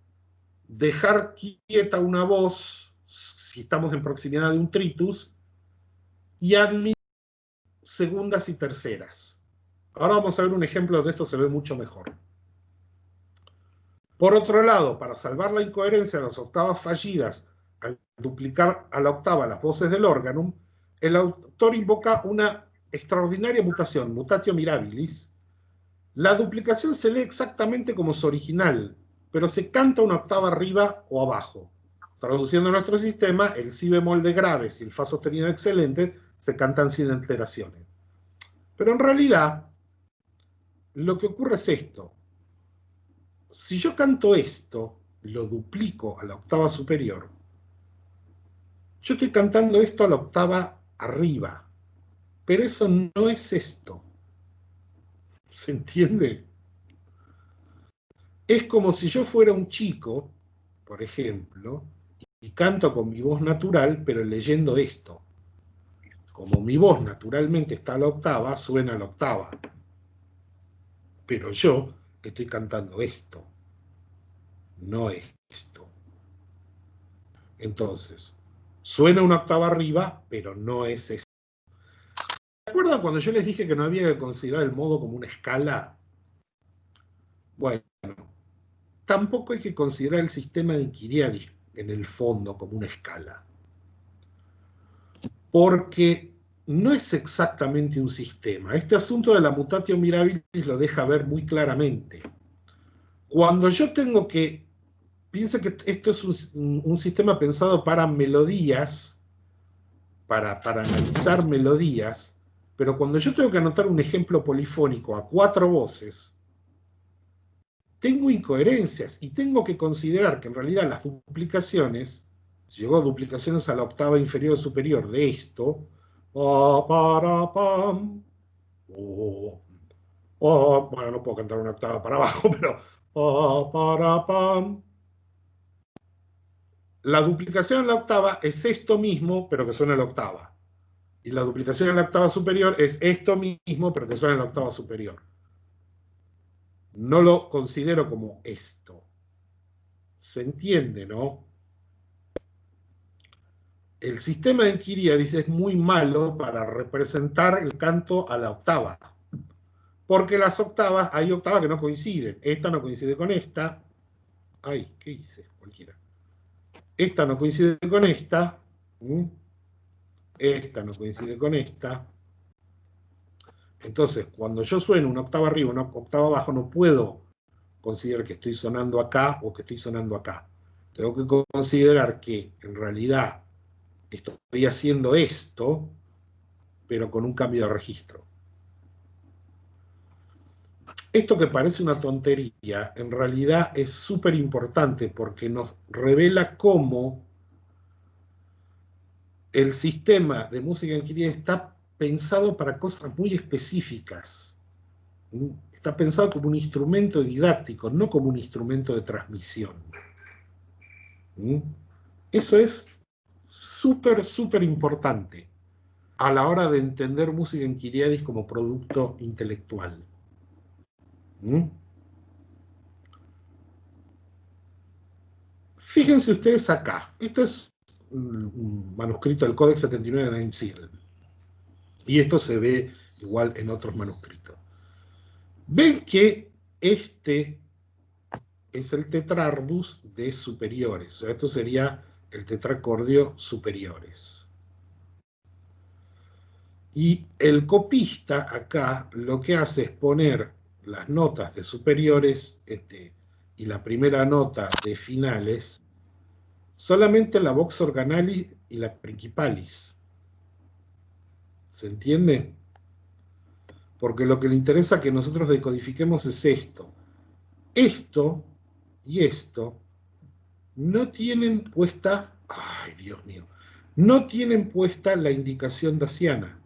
dejar quieta una voz, si estamos en proximidad de un tritus, y admitir segundas y terceras. Ahora vamos a ver un ejemplo de esto, se ve mucho mejor. Por otro lado, para salvar la incoherencia de las octavas fallidas, al duplicar a la octava las voces del organum, el autor invoca una extraordinaria mutación, mutatio mirabilis. La duplicación se lee exactamente como su original, pero se canta una octava arriba o abajo. Traduciendo nuestro sistema, el si bemol de graves y el fa sostenido excelente se cantan sin alteraciones. Pero en realidad, lo que ocurre es esto. Si yo canto esto, lo duplico a la octava superior, yo estoy cantando esto a la octava arriba, pero eso no es esto. ¿Se entiende? Es como si yo fuera un chico, por ejemplo, y canto con mi voz natural, pero leyendo esto. Como mi voz naturalmente está a la octava, suena a la octava. Pero yo estoy cantando esto, no esto. Entonces, suena una octava arriba, pero no es esto. ¿Se acuerdan cuando yo les dije que no había que considerar el modo como una escala? Bueno, tampoco hay que considerar el sistema de Kyriadis en el fondo como una escala. Porque no es exactamente un sistema. Este asunto de la mutatio mirabilis lo deja ver muy claramente. Cuando yo tengo que... Piensa que esto es un sistema pensado para melodías, para analizar melodías, pero cuando yo tengo que anotar un ejemplo polifónico a 4 voces, tengo incoherencias y tengo que considerar que en realidad las duplicaciones, si llegó a duplicaciones a la octava inferior o superior de esto, bueno, no puedo cantar una octava para abajo, pero la duplicación en la octava es esto mismo, pero que suena en la octava. Y la duplicación en la octava superior es esto mismo, pero que suena en la octava superior. No lo considero como esto. ¿Se entiende, no? El sistema de Kyriadis es muy malo para representar el canto a la octava. Porque las octavas, hay octavas que no coinciden. Esta no coincide con esta. Ay, ¿qué hice? Cualquiera. Esta no coincide con esta. Esta no coincide con esta. Entonces, cuando yo sueno una octava arriba, una octava abajo, no puedo considerar que estoy sonando acá o que estoy sonando acá. Tengo que considerar que en realidad estoy haciendo esto, pero con un cambio de registro. Esto que parece una tontería, en realidad es súper importante porque nos revela cómo el sistema de música en Kyriadis está pensado para cosas muy específicas. Está pensado como un instrumento didáctico, no como un instrumento de transmisión. Eso es súper, súper importante a la hora de entender música en Kyriadis como producto intelectual. Fíjense ustedes acá. Este es un manuscrito del Códex 79 de Nain-Zirl. Y esto se ve igual en otros manuscritos. Ven que este es el tetrardus de superiores. O sea, esto sería el tetracordio superiores. Y el copista acá lo que hace es poner las notas de superiores y la primera nota de finales solamente la vox organalis y la principalis. ¿Se entiende? Porque lo que le interesa que nosotros decodifiquemos es esto. Esto y esto no tienen puesta, ay Dios mío, no tienen puesta la indicación daciana.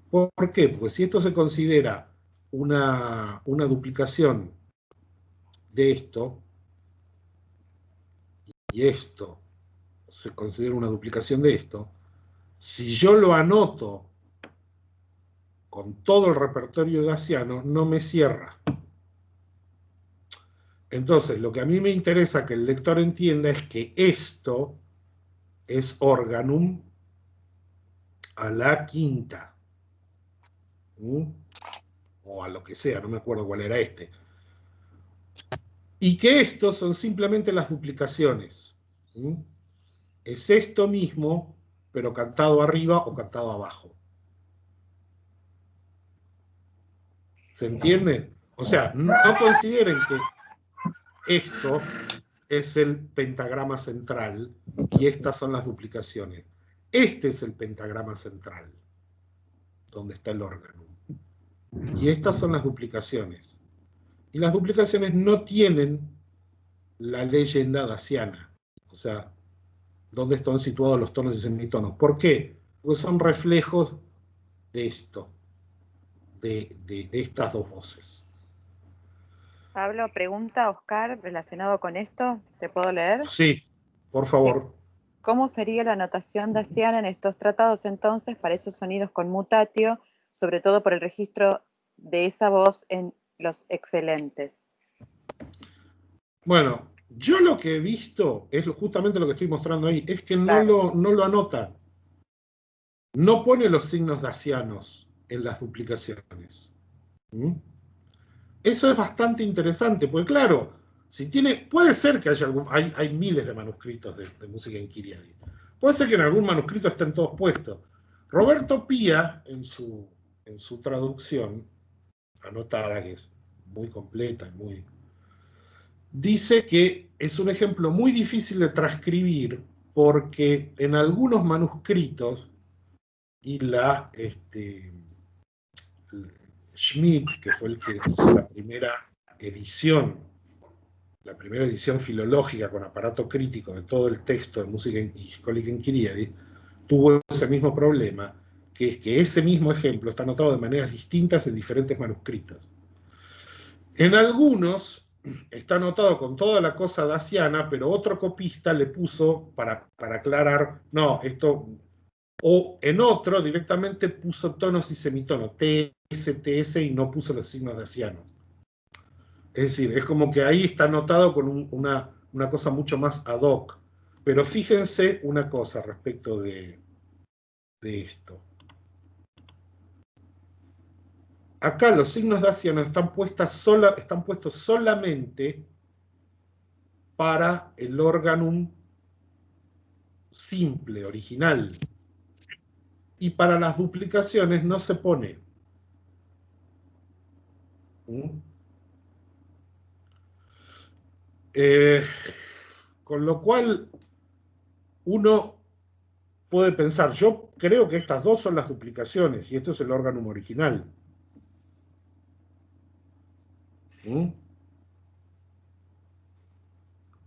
¿Por qué? Porque si esto se considera una duplicación de esto, y esto se considera una duplicación de esto, si yo lo anoto con todo el repertorio daciano, no me cierra. Entonces, lo que a mí me interesa que el lector entienda es que esto es organum a la quinta. O a lo que sea, no me acuerdo cuál era este. Y que estos son simplemente las duplicaciones. Es esto mismo, pero cantado arriba o cantado abajo. ¿Se entiende? O sea, no consideren que esto es el pentagrama central y estas son las duplicaciones. Este es el pentagrama central, donde está el órgano. Y estas son las duplicaciones. Y las duplicaciones no tienen la leyenda daciana. O sea, dónde están situados los tonos y semitonos. ¿Por qué? Porque son reflejos de esto, de estas dos voces. Pablo, pregunta Oscar relacionado con esto, ¿te puedo leer? Sí, por favor. ¿Cómo sería la notación daciana en estos tratados entonces para esos sonidos con mutatio, sobre todo por el registro de esa voz en los excelentes? Bueno, yo lo que he visto es justamente lo que estoy mostrando ahí, es que Claro. no lo anota. No pone los signos dacianos en las duplicaciones. Eso es bastante interesante, porque claro, si tiene, puede ser que haya hay miles de manuscritos de música en Kyriadis. Puede ser que en algún manuscrito estén todos puestos. Roberto Pía, en su traducción anotada, que es muy completa y muy... dice que es un ejemplo muy difícil de transcribir porque en algunos manuscritos y Schmidt, que fue el que hizo la primera edición filológica con aparato crítico de todo el texto de música hiscólica en Kyriadis, tuvo ese mismo problema, que es que ese mismo ejemplo está anotado de maneras distintas en diferentes manuscritos. En algunos está anotado con toda la cosa daciana, pero otro copista le puso, para aclarar, no, esto... O en otro directamente puso tonos y semitonos, TS, TS, y no puso los signos dacianos. Es decir, es como que ahí está anotado con una cosa mucho más ad hoc. Pero fíjense una cosa respecto de esto. Acá los signos dacianos están puestos solamente para el organum simple, original. Y para las duplicaciones no se pone. Con lo cual uno puede pensar, yo creo que estas dos son las duplicaciones y esto es el organum original.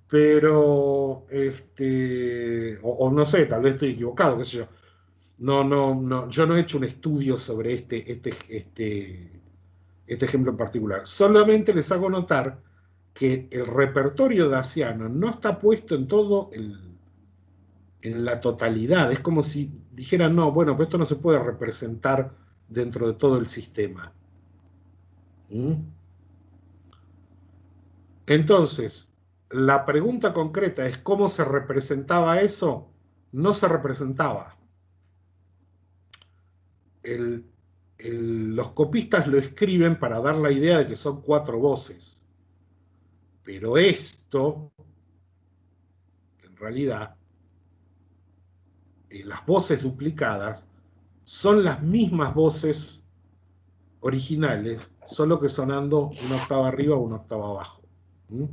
Pero, o no sé, tal vez estoy equivocado, qué sé yo. No, yo no he hecho un estudio sobre este ejemplo en particular. Solamente les hago notar que el repertorio daciano no está puesto en la totalidad. Es como si dijeran, no, bueno, pues esto no se puede representar dentro de todo el sistema. ¿Mm? Entonces, la pregunta concreta es ¿cómo se representaba eso? No se representaba. Los copistas lo escriben para dar la idea de que son 4 voces. Pero esto, en realidad, las voces duplicadas son las mismas voces originales, solo que sonando una octava arriba o una octava abajo. ¿Mm?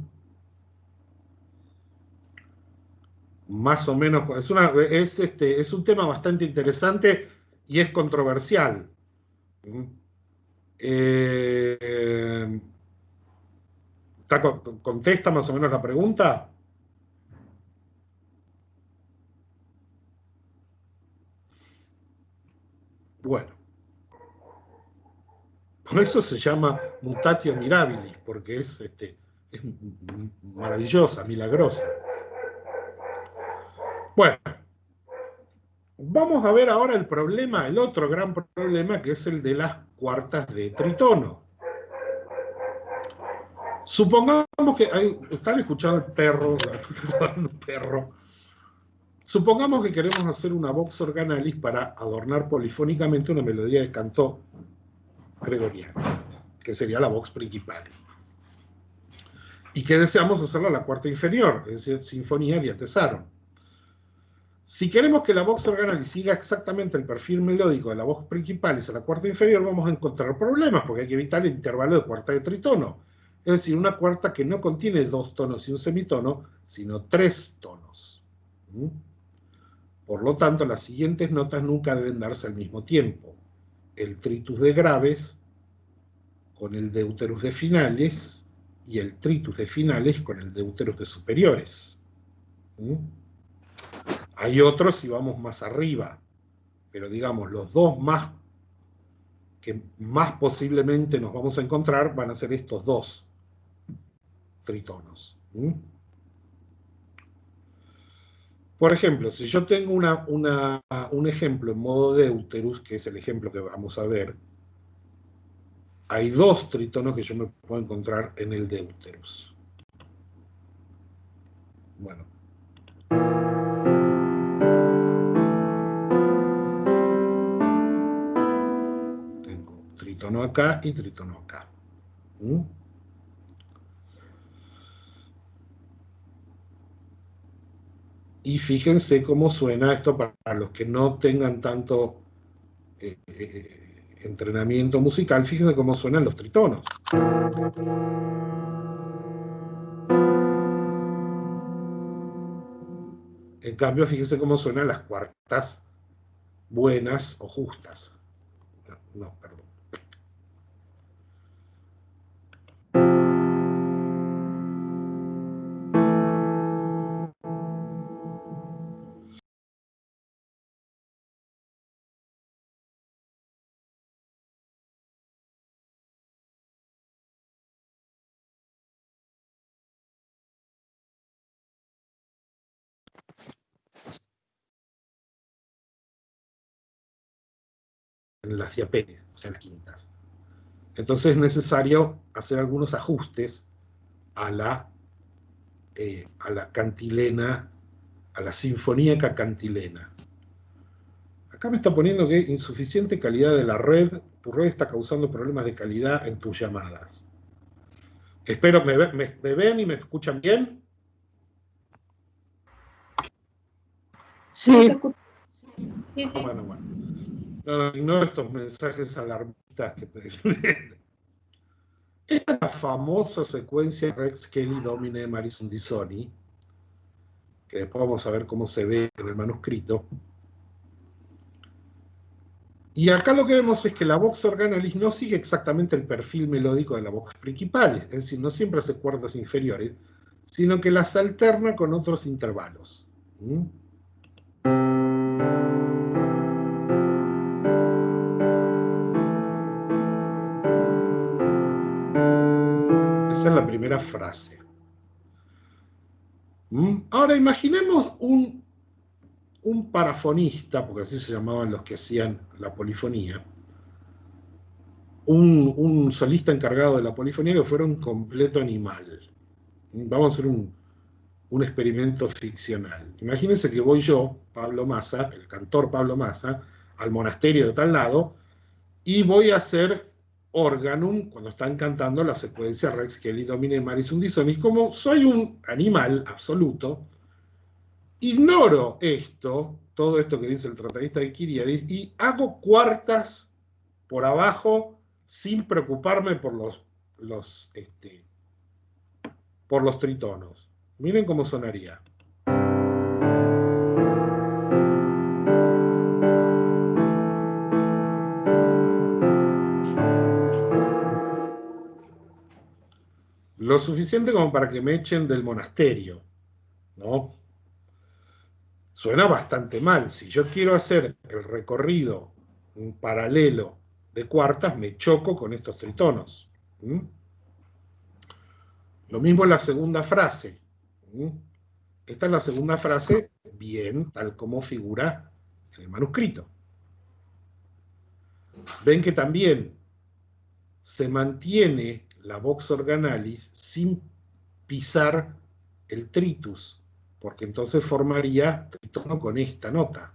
Más o menos, es un tema bastante interesante y es controversial. ¿Mm? ¿Contesta más o menos la pregunta? Bueno, por eso se llama mutatio mirabilis, porque es maravillosa, milagrosa. Bueno, vamos a ver ahora el problema, el otro gran problema, que es el de las cuartas de tritono. Supongamos que están escuchando el perro, Supongamos que queremos hacer una vox organalis para adornar polifónicamente una melodía de canto gregoriano, que sería la vox principal. Y que deseamos hacerla a la cuarta inferior, es decir, sinfonía diatesaron. Si queremos que la vox organalis siga exactamente el perfil melódico de la vox principal a la cuarta inferior, vamos a encontrar problemas, porque hay que evitar el intervalo de cuarta de tritono. Es decir, una cuarta que no contiene 2 tonos y un semitono, sino 3 tonos. Por lo tanto, las siguientes notas nunca deben darse al mismo tiempo. El tritus de graves con el deuterus de finales y el tritus de finales con el deuterus de superiores. Hay otros si vamos más arriba, pero digamos, los dos más que más posiblemente nos vamos a encontrar van a ser estos 2 tritonos. Por ejemplo, si yo tengo un ejemplo en modo deuterus, que es el ejemplo que vamos a ver, hay 2 tritonos que yo me puedo encontrar en el deuterus. Bueno. Tengo tritono acá y tritono acá. Y fíjense cómo suena esto para los que no tengan tanto entrenamiento musical. Fíjense cómo suenan los tritonos. En cambio, fíjense cómo suenan las cuartas buenas o justas. No, perdón. En las diapetes, o sea, en las quintas. Entonces es necesario hacer algunos ajustes a la cantilena, a la sinfoníaca cantilena. Acá me está poniendo que insuficiente calidad de la red, tu red está causando problemas de calidad en tus llamadas. Espero, ¿me ven y me escuchan bien? Sí. Bueno. No ignoro estos mensajes alarmistas que esta es la famosa secuencia Rex Kelly Domine Maris Undisoni, que después vamos a ver cómo se ve en el manuscrito. Y acá lo que vemos es que la vox organalis no sigue exactamente el perfil melódico de la vox principal, es decir, no siempre hace cuartas inferiores, sino que las alterna con otros intervalos. Esa es la primera frase. Ahora imaginemos un parafonista, porque así se llamaban los que hacían la polifonía, un solista encargado de la polifonía que fuera un completo animal. Vamos a hacer un experimento ficcional. Imagínense que voy yo, Pablo Massa, el cantor Pablo Massa, al monasterio de tal lado, y voy a hacer organum cuando están cantando la secuencia Rex Kelly Domine Maris Undison. Y como soy un animal absoluto, ignoro esto, todo esto que dice el tratadista de Quiriadis, y hago cuartas por abajo sin preocuparme por los tritonos. Miren cómo sonaría. Lo suficiente como para que me echen del monasterio, ¿no? Suena bastante mal. Si yo quiero hacer el recorrido un paralelo de cuartas, me choco con estos tritonos. Lo mismo en la segunda frase. Esta es la segunda frase, bien, tal como figura en el manuscrito. Ven que también se mantiene la vox organalis sin pisar el tritus, porque entonces formaría tritono con esta nota.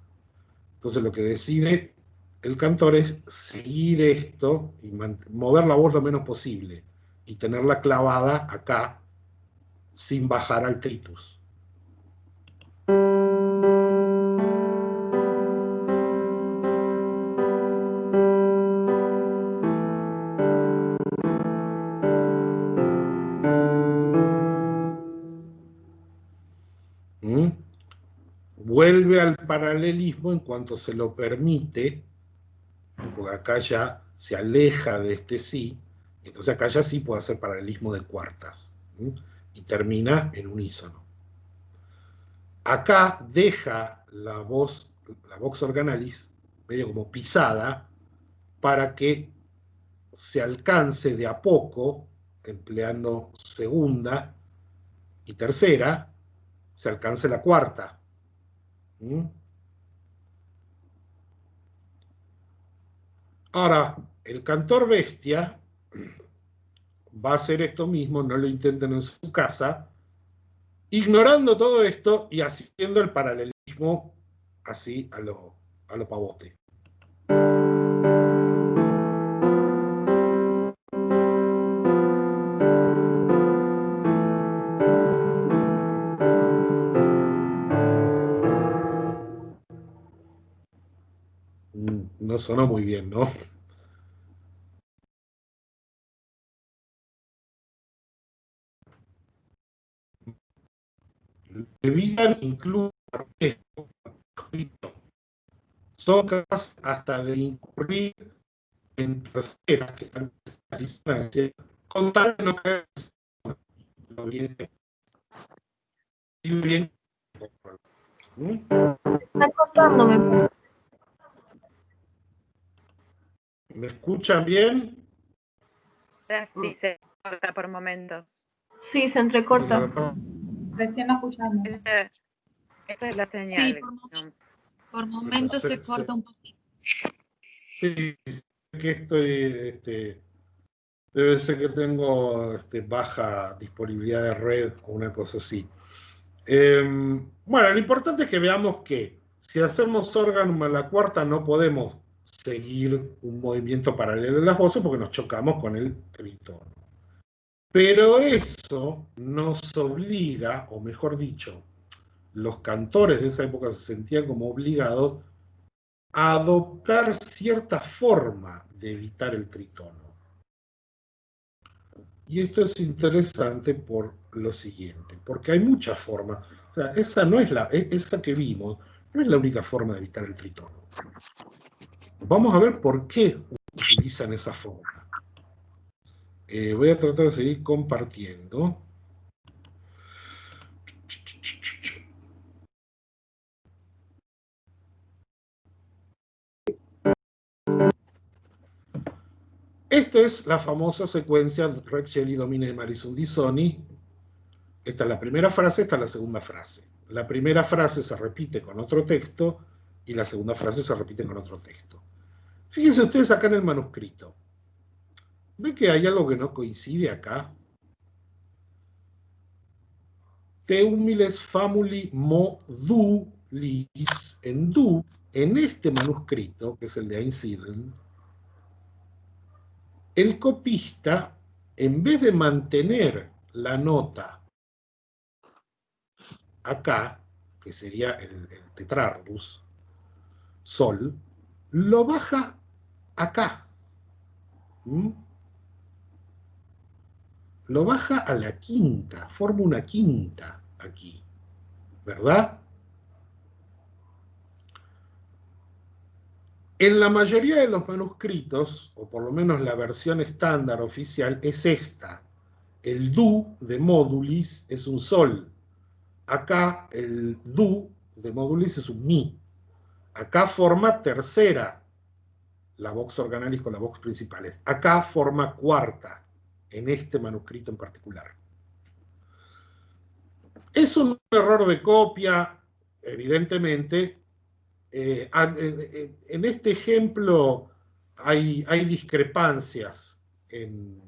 Entonces lo que decide el cantor es seguir esto y mover la voz lo menos posible y tenerla clavada acá sin bajar al tritus. Vuelve al paralelismo en cuanto se lo permite, porque acá ya se aleja de este sí, entonces acá ya sí puede hacer paralelismo de cuartas, y termina en unísono. Acá deja la voz organalis medio como pisada para que se alcance de a poco, empleando segunda y tercera, se alcance la cuarta. Ahora, el cantor bestia va a hacer esto mismo, no lo intenten en su casa, ignorando todo esto y haciendo el paralelismo así a lo pavote. No sonó muy bien, ¿no? Debían incluso son capaces hasta de incurrir en terceras que están a distancia, con tal de no caer lo bien. Está cortándome. ¿Me escuchan bien? Sí, se corta por momentos. Sí, se entrecorta. Recién lo escuchamos. Eso es la señal. Sí, por momentos se corta un poquito. Sí, que estoy, debe ser que tengo baja disponibilidad de red o una cosa así. Bueno, lo importante es que veamos que si hacemos organum a la cuarta no podemos seguir un movimiento paralelo de las voces porque nos chocamos con el tritono. Pero eso nos obliga, o mejor dicho, los cantores de esa época se sentían como obligados a adoptar cierta forma de evitar el tritono. Y esto es interesante por lo siguiente, porque hay muchas formas. O sea, esa que vimos no es la única forma de evitar el tritono. Vamos a ver por qué utilizan esa forma. Voy a tratar de seguir compartiendo. Esta es la famosa secuencia Rex Celi Domine Maris Undisoni. Esta es la primera frase, esta es la segunda frase. La primera frase se repite con otro texto y la segunda frase se repite con otro texto. Fíjense ustedes acá en el manuscrito. ¿Ven que hay algo que no coincide acá? Te humiles famuli modulis en du, en este manuscrito, que es el de Einsiedeln, el copista, en vez de mantener la nota acá, que sería el tetrarbus, sol, lo baja acá. ¿Mm? Lo baja a la quinta, forma una quinta aquí, ¿verdad? En la mayoría de los manuscritos, o por lo menos la versión estándar oficial, es esta. El du de modulis es un sol. Acá el du de modulis es un mi. Acá forma tercera la vox organalis con la vox principales. Acá forma cuarta, en este manuscrito en particular. Es un error de copia, evidentemente. En este ejemplo hay discrepancias en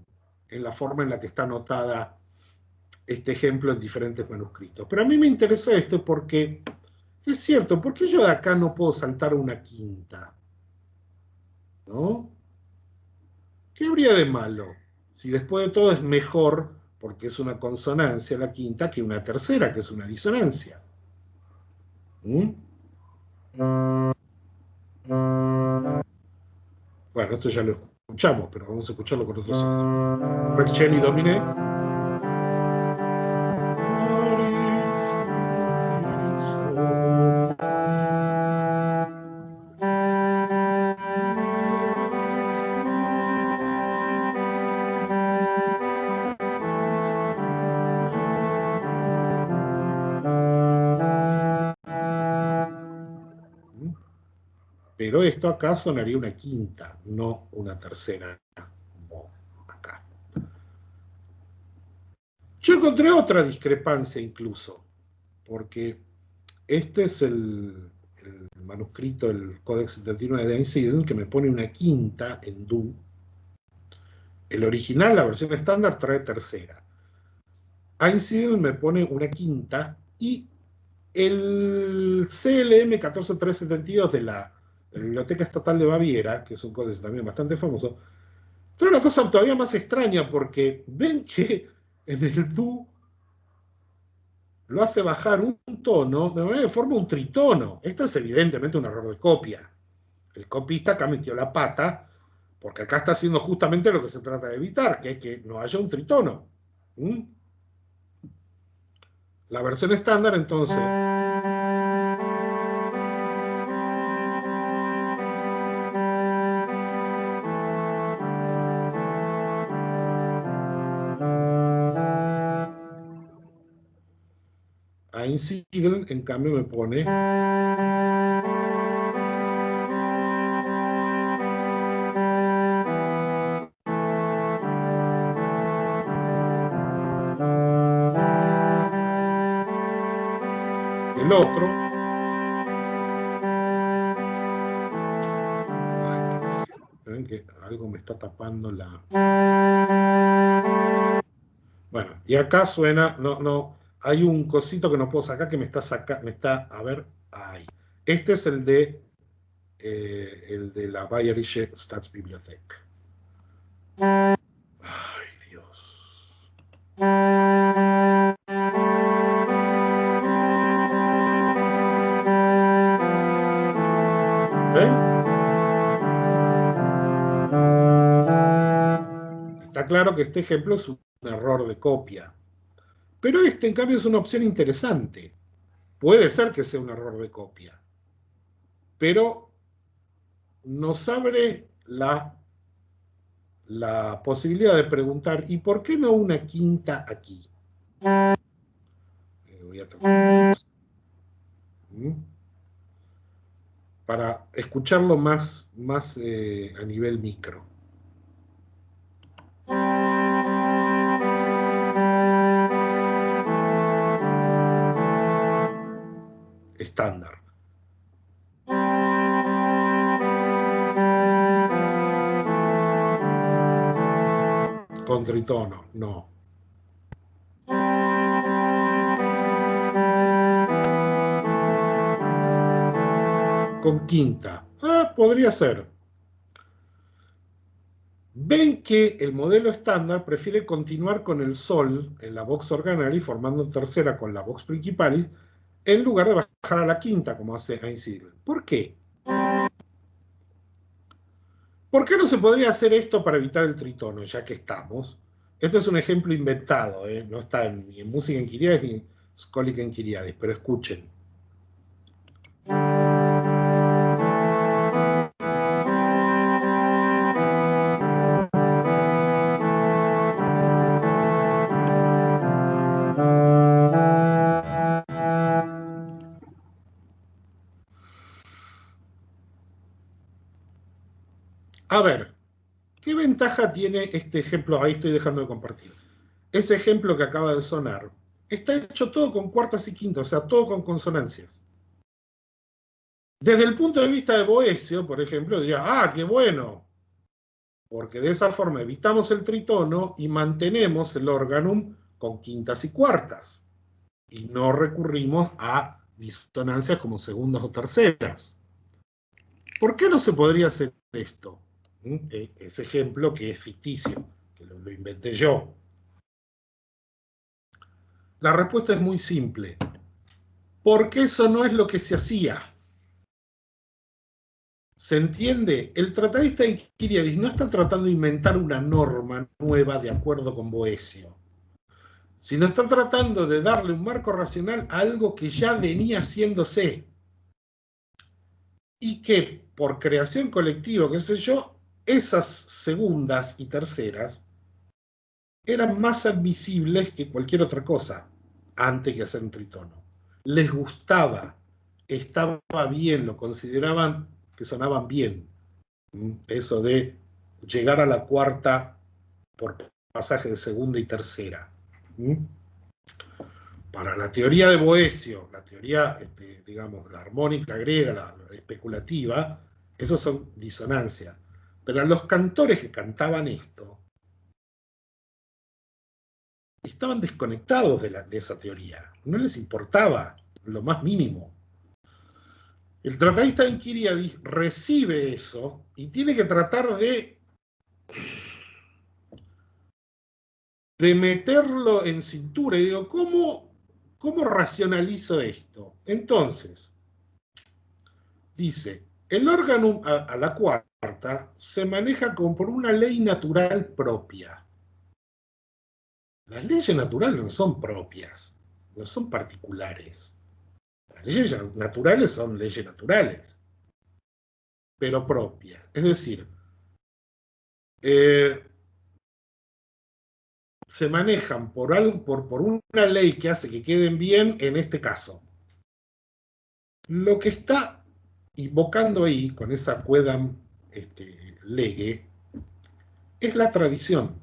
la forma en la que está anotada este ejemplo en diferentes manuscritos. Pero a mí me interesa esto porque es cierto, ¿por qué yo de acá no puedo saltar una quinta? ¿No? ¿Qué habría de malo? Si después de todo es mejor, porque es una consonancia la quinta, que una tercera, que es una disonancia. ¿Mm? Bueno, esto ya lo escuchamos, pero vamos a escucharlo con otros sonidos. Rex Celi Domine. Pero esto acá sonaría una quinta, no una tercera, como acá. Yo encontré otra discrepancia incluso, porque este es el manuscrito, el Codex 79 de Einsiedeln, que me pone una quinta en du. El original, la versión estándar, trae tercera. Einsiedeln me pone una quinta y el CLM 14372 de la Biblioteca Estatal de Baviera, que es un códice también bastante famoso, trae una cosa todavía más extraña, porque ven que en el du lo hace bajar un tono, de manera que forma un tritono. Esto es evidentemente un error de copia. El copista acá metió la pata, porque acá está haciendo justamente lo que se trata de evitar, que es que no haya un tritono. ¿Mm? La versión estándar, entonces, Einsiedeln, en cambio, me pone el otro. Ven que algo me está tapando la... Bueno, y acá suena, no, hay un cosito que no puedo sacar que me está, a ver, ahí. Este es el de la Bayerische Staatsbibliothek. Ay, Dios. ¿Ven? Está claro que este ejemplo es un error de copia. Pero este, en cambio, es una opción interesante. Puede ser que sea un error de copia. Pero nos abre la posibilidad de preguntar, ¿y por qué no una quinta aquí? Voy a tocar para escucharlo más a nivel micro. estándar. Con tritono, no. Con quinta, podría ser. Ven que el modelo estándar prefiere continuar con el sol en la vox organalis, formando tercera con la vox principalis, en lugar de bajar a la quinta, como hace Einsiedel. ¿Por qué? ¿Por qué no se podría hacer esto para evitar el tritono, ya que estamos? Este es un ejemplo inventado, no está ni en Música en Kyriades ni en Scholica en Kyriades, pero escuchen. A ver, ¿qué ventaja tiene este ejemplo? Ahí estoy dejando de compartir. Ese ejemplo que acaba de sonar, está hecho todo con cuartas y quintas, o sea, todo con consonancias. Desde el punto de vista de Boecio, por ejemplo, diría, qué bueno, porque de esa forma evitamos el tritono y mantenemos el organum con quintas y cuartas, y no recurrimos a disonancias como segundas o terceras. ¿Por qué no se podría hacer esto? Ese ejemplo que es ficticio, que lo inventé yo. La respuesta es muy simple. Porque eso no es lo que se hacía. ¿Se entiende? El tratadista en Kyriades no está tratando de inventar una norma nueva de acuerdo con Boecio, sino está tratando de darle un marco racional a algo que ya venía haciéndose y que por creación colectiva, qué sé yo, esas segundas y terceras eran más admisibles que cualquier otra cosa antes que hacer un tritono. Les gustaba, estaba bien, lo consideraban que sonaban bien. Eso de llegar a la cuarta por pasaje de segunda y tercera. Para la teoría de Boecio, la teoría, digamos, la armónica griega, la especulativa, esos son disonancias. Pero a los cantores que cantaban esto, estaban desconectados de esa teoría. No les importaba lo más mínimo. El tratadista en Kyriades recibe eso y tiene que tratar de meterlo en cintura. Y digo, ¿cómo racionalizo esto? Entonces, dice, el órgano a la cuarta se maneja como por una ley natural propia. Las leyes naturales no son propias, no son particulares. Las leyes naturales son leyes naturales, pero propias. Es decir, se manejan por una ley que hace que queden bien en este caso. Lo que está invocando ahí, con esa quedam lege, es la tradición.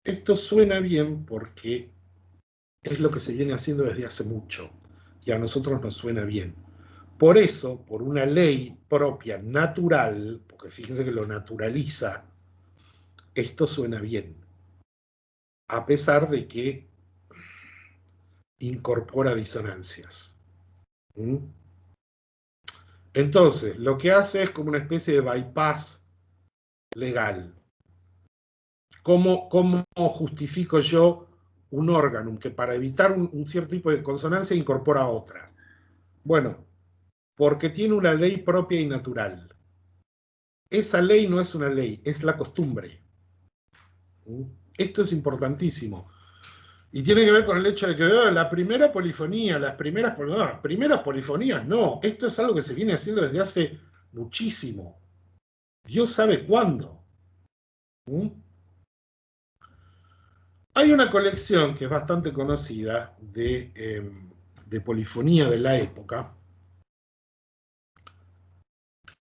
Esto suena bien porque es lo que se viene haciendo desde hace mucho, y a nosotros nos suena bien. Por eso, por una ley propia, natural, porque fíjense que lo naturaliza, esto suena bien, a pesar de que incorpora disonancias. Entonces, lo que hace es como una especie de bypass legal. ¿Cómo justifico yo un órgano que para evitar un cierto tipo de consonancia incorpora otra? Bueno, porque tiene una ley propia y natural. Esa ley no es una ley, es la costumbre. Esto es importantísimo. Y tiene que ver con el hecho de que la primera polifonía, las primeras polifonías, no. Esto es algo que se viene haciendo desde hace muchísimo. Dios sabe cuándo. Hay una colección que es bastante conocida de polifonía de la época.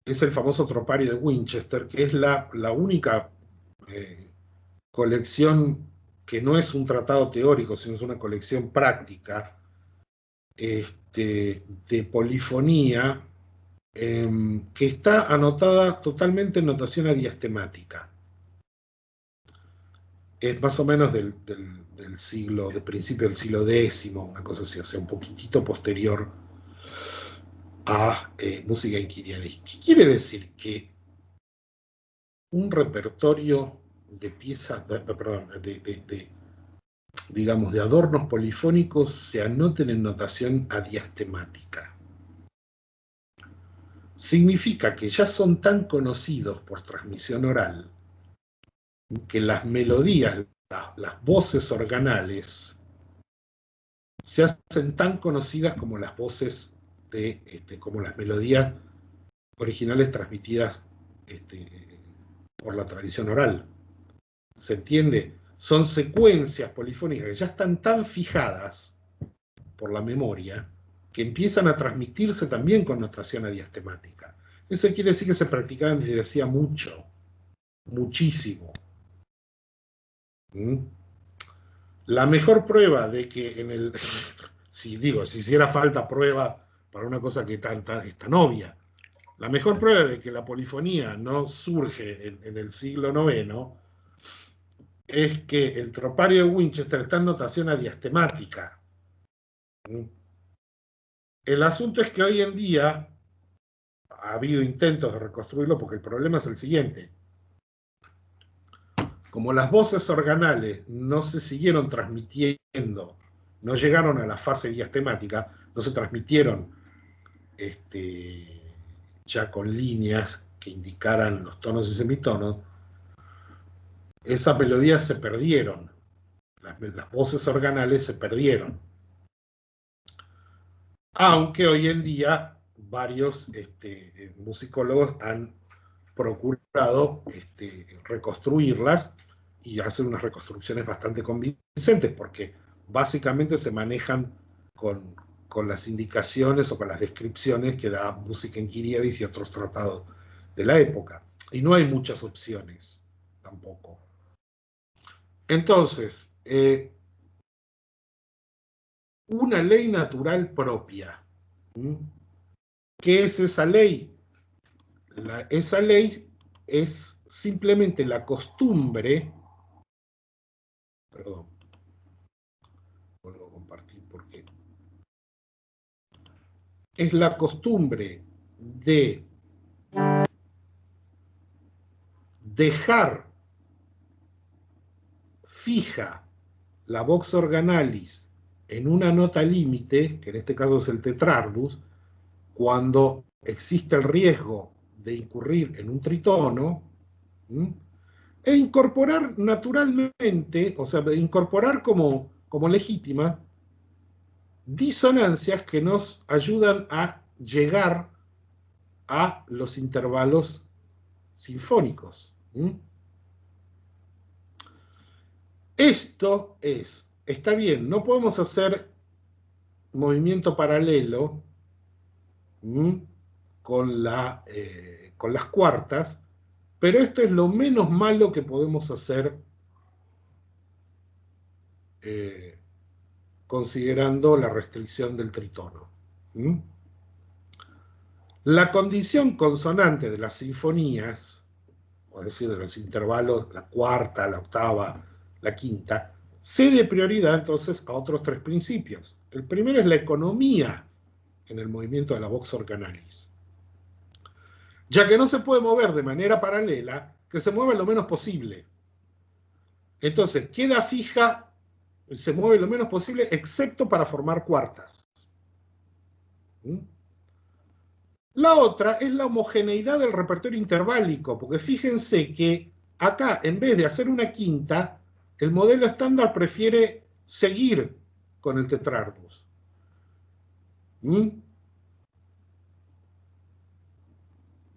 Es el famoso Tropario de Winchester, que es la única colección que no es un tratado teórico, sino es una colección práctica, de polifonía que está anotada totalmente en notación adiastemática. Es más o menos del principio del siglo X, una cosa así, o sea, un poquitito posterior a música inquiriadis. ¿Qué quiere decir? Que un repertorio de piezas, digamos, de adornos polifónicos se anoten en notación adiastemática. Significa que ya son tan conocidos por transmisión oral que las melodías, las voces organales, se hacen tan conocidas como las voces como las melodías originales transmitidas por la tradición oral. ¿Se entiende? Son secuencias polifónicas que ya están tan fijadas por la memoria que empiezan a transmitirse también con notación adiastemática. Eso quiere decir que se practicaban desde hacía mucho, muchísimo. La mejor prueba de que si hiciera falta prueba para una cosa que es tan obvia, la mejor prueba de que la polifonía no surge en el siglo IX es que el tropario de Winchester está en notación adiastemática. El asunto es que hoy en día ha habido intentos de reconstruirlo porque el problema es el siguiente. Como las voces organales no se siguieron transmitiendo, no llegaron a la fase diastemática, no se transmitieron ya con líneas que indicaran los tonos y semitonos, esas melodías se perdieron, las voces organales se perdieron. Aunque hoy en día varios musicólogos han procurado reconstruirlas y hacen unas reconstrucciones bastante convincentes porque básicamente se manejan con las indicaciones o con las descripciones que da Música Inquiriadis y otros tratados de la época. Y no hay muchas opciones tampoco. Entonces, una ley natural propia. ¿Qué es esa ley? Esa ley es simplemente la costumbre, perdón, vuelvo a compartir porque es la costumbre de dejar fija la vox organalis en una nota límite, que en este caso es el tetrardus, cuando existe el riesgo de incurrir en un tritono, e incorporar naturalmente, o sea, incorporar como legítima disonancias que nos ayudan a llegar a los intervalos sinfónicos. Esto está bien, no podemos hacer movimiento paralelo con las cuartas, pero esto es lo menos malo que podemos hacer considerando la restricción del tritono. La condición consonante de las sinfonías, es decir, de los intervalos, la cuarta, la octava, la quinta, cede prioridad entonces a otros tres principios. El primero es la economía en el movimiento de la vox organalis. Ya que no se puede mover de manera paralela, que se mueva lo menos posible. Entonces, queda fija, se mueve lo menos posible, excepto para formar cuartas. La otra es la homogeneidad del repertorio interválico, porque fíjense que acá, en vez de hacer una quinta, el modelo estándar prefiere seguir con el tetrardus.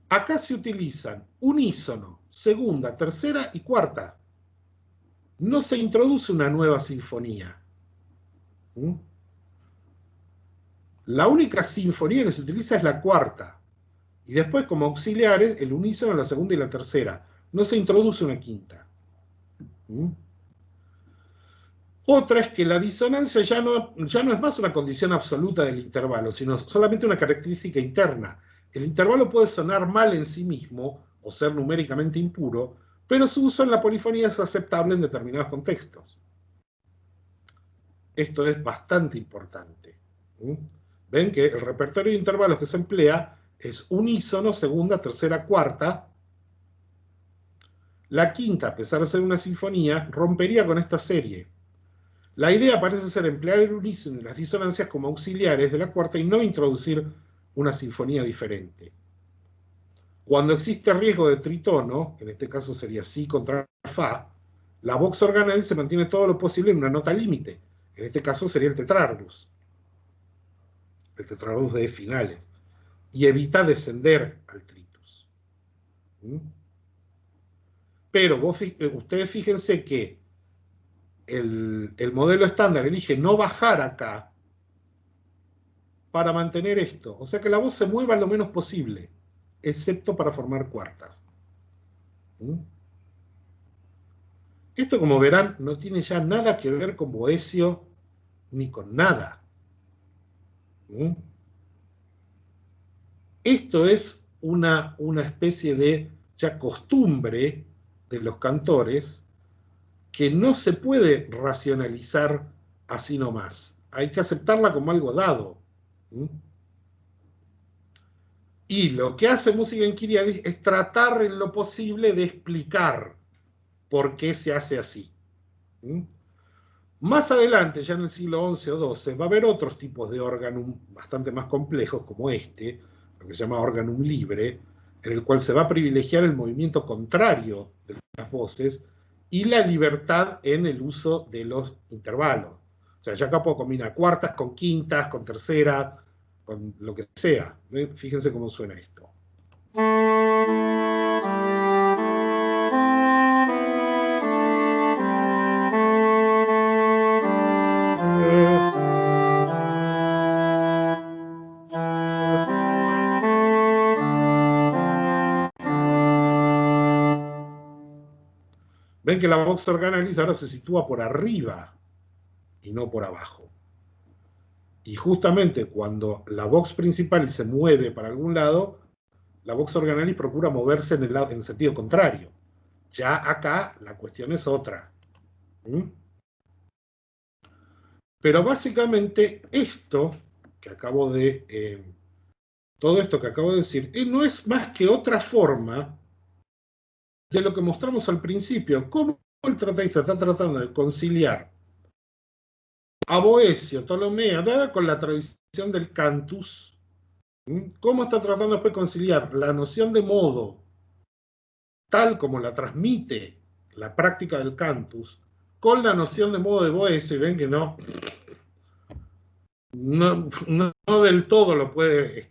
Acá se utilizan unísono, segunda, tercera y cuarta. No se introduce una nueva sinfonía. La única sinfonía que se utiliza es la cuarta. Y después, como auxiliares, el unísono, la segunda y la tercera. No se introduce una quinta. Otra es que la disonancia ya no es más una condición absoluta del intervalo, sino solamente una característica interna. El intervalo puede sonar mal en sí mismo o ser numéricamente impuro, pero su uso en la polifonía es aceptable en determinados contextos. Esto es bastante importante. Ven que el repertorio de intervalos que se emplea es unísono, segunda, tercera, cuarta. La quinta, a pesar de ser una sinfonía, rompería con esta serie. La idea parece ser emplear el unísono y las disonancias como auxiliares de la cuarta y no introducir una sinfonía diferente. Cuando existe riesgo de tritono, en este caso sería si contra fa, la vox organal se mantiene todo lo posible en una nota límite. En este caso sería el tetrardus de finales, y evita descender al tritus. Pero ustedes fíjense que el modelo estándar elige no bajar acá para mantener esto. O sea que la voz se mueva lo menos posible, excepto para formar cuartas. Esto, como verán, no tiene ya nada que ver con Boecio ni con nada. Esto es una especie de ya costumbre de los cantores que no se puede racionalizar así nomás. Hay que aceptarla como algo dado. Y lo que hace Música en Kyriadis es tratar en lo posible de explicar por qué se hace así. Más adelante, ya en el siglo XI o XII, va a haber otros tipos de organum bastante más complejos, como este, lo que se llama organum libre, en el cual se va a privilegiar el movimiento contrario de las voces y la libertad en el uso de los intervalos. O sea, ya acá puedo combinar cuartas con quintas, con terceras, con lo que sea. Fíjense cómo suena esto. Ven que la vox organalis ahora se sitúa por arriba y no por abajo. Y justamente cuando la vox principal se mueve para algún lado, la vox organalis procura moverse en el sentido contrario. Ya acá la cuestión es otra. Pero básicamente esto que acabo de... todo esto que acabo de decir, no es más que otra forma de lo que mostramos al principio. Cómo el tratadista está tratando de conciliar a Boecio, Ptolomeo, con la tradición del cantus. Cómo está tratando después de conciliar la noción de modo, tal como la transmite la práctica del cantus, con la noción de modo de Boecio, y ven que no del todo lo puede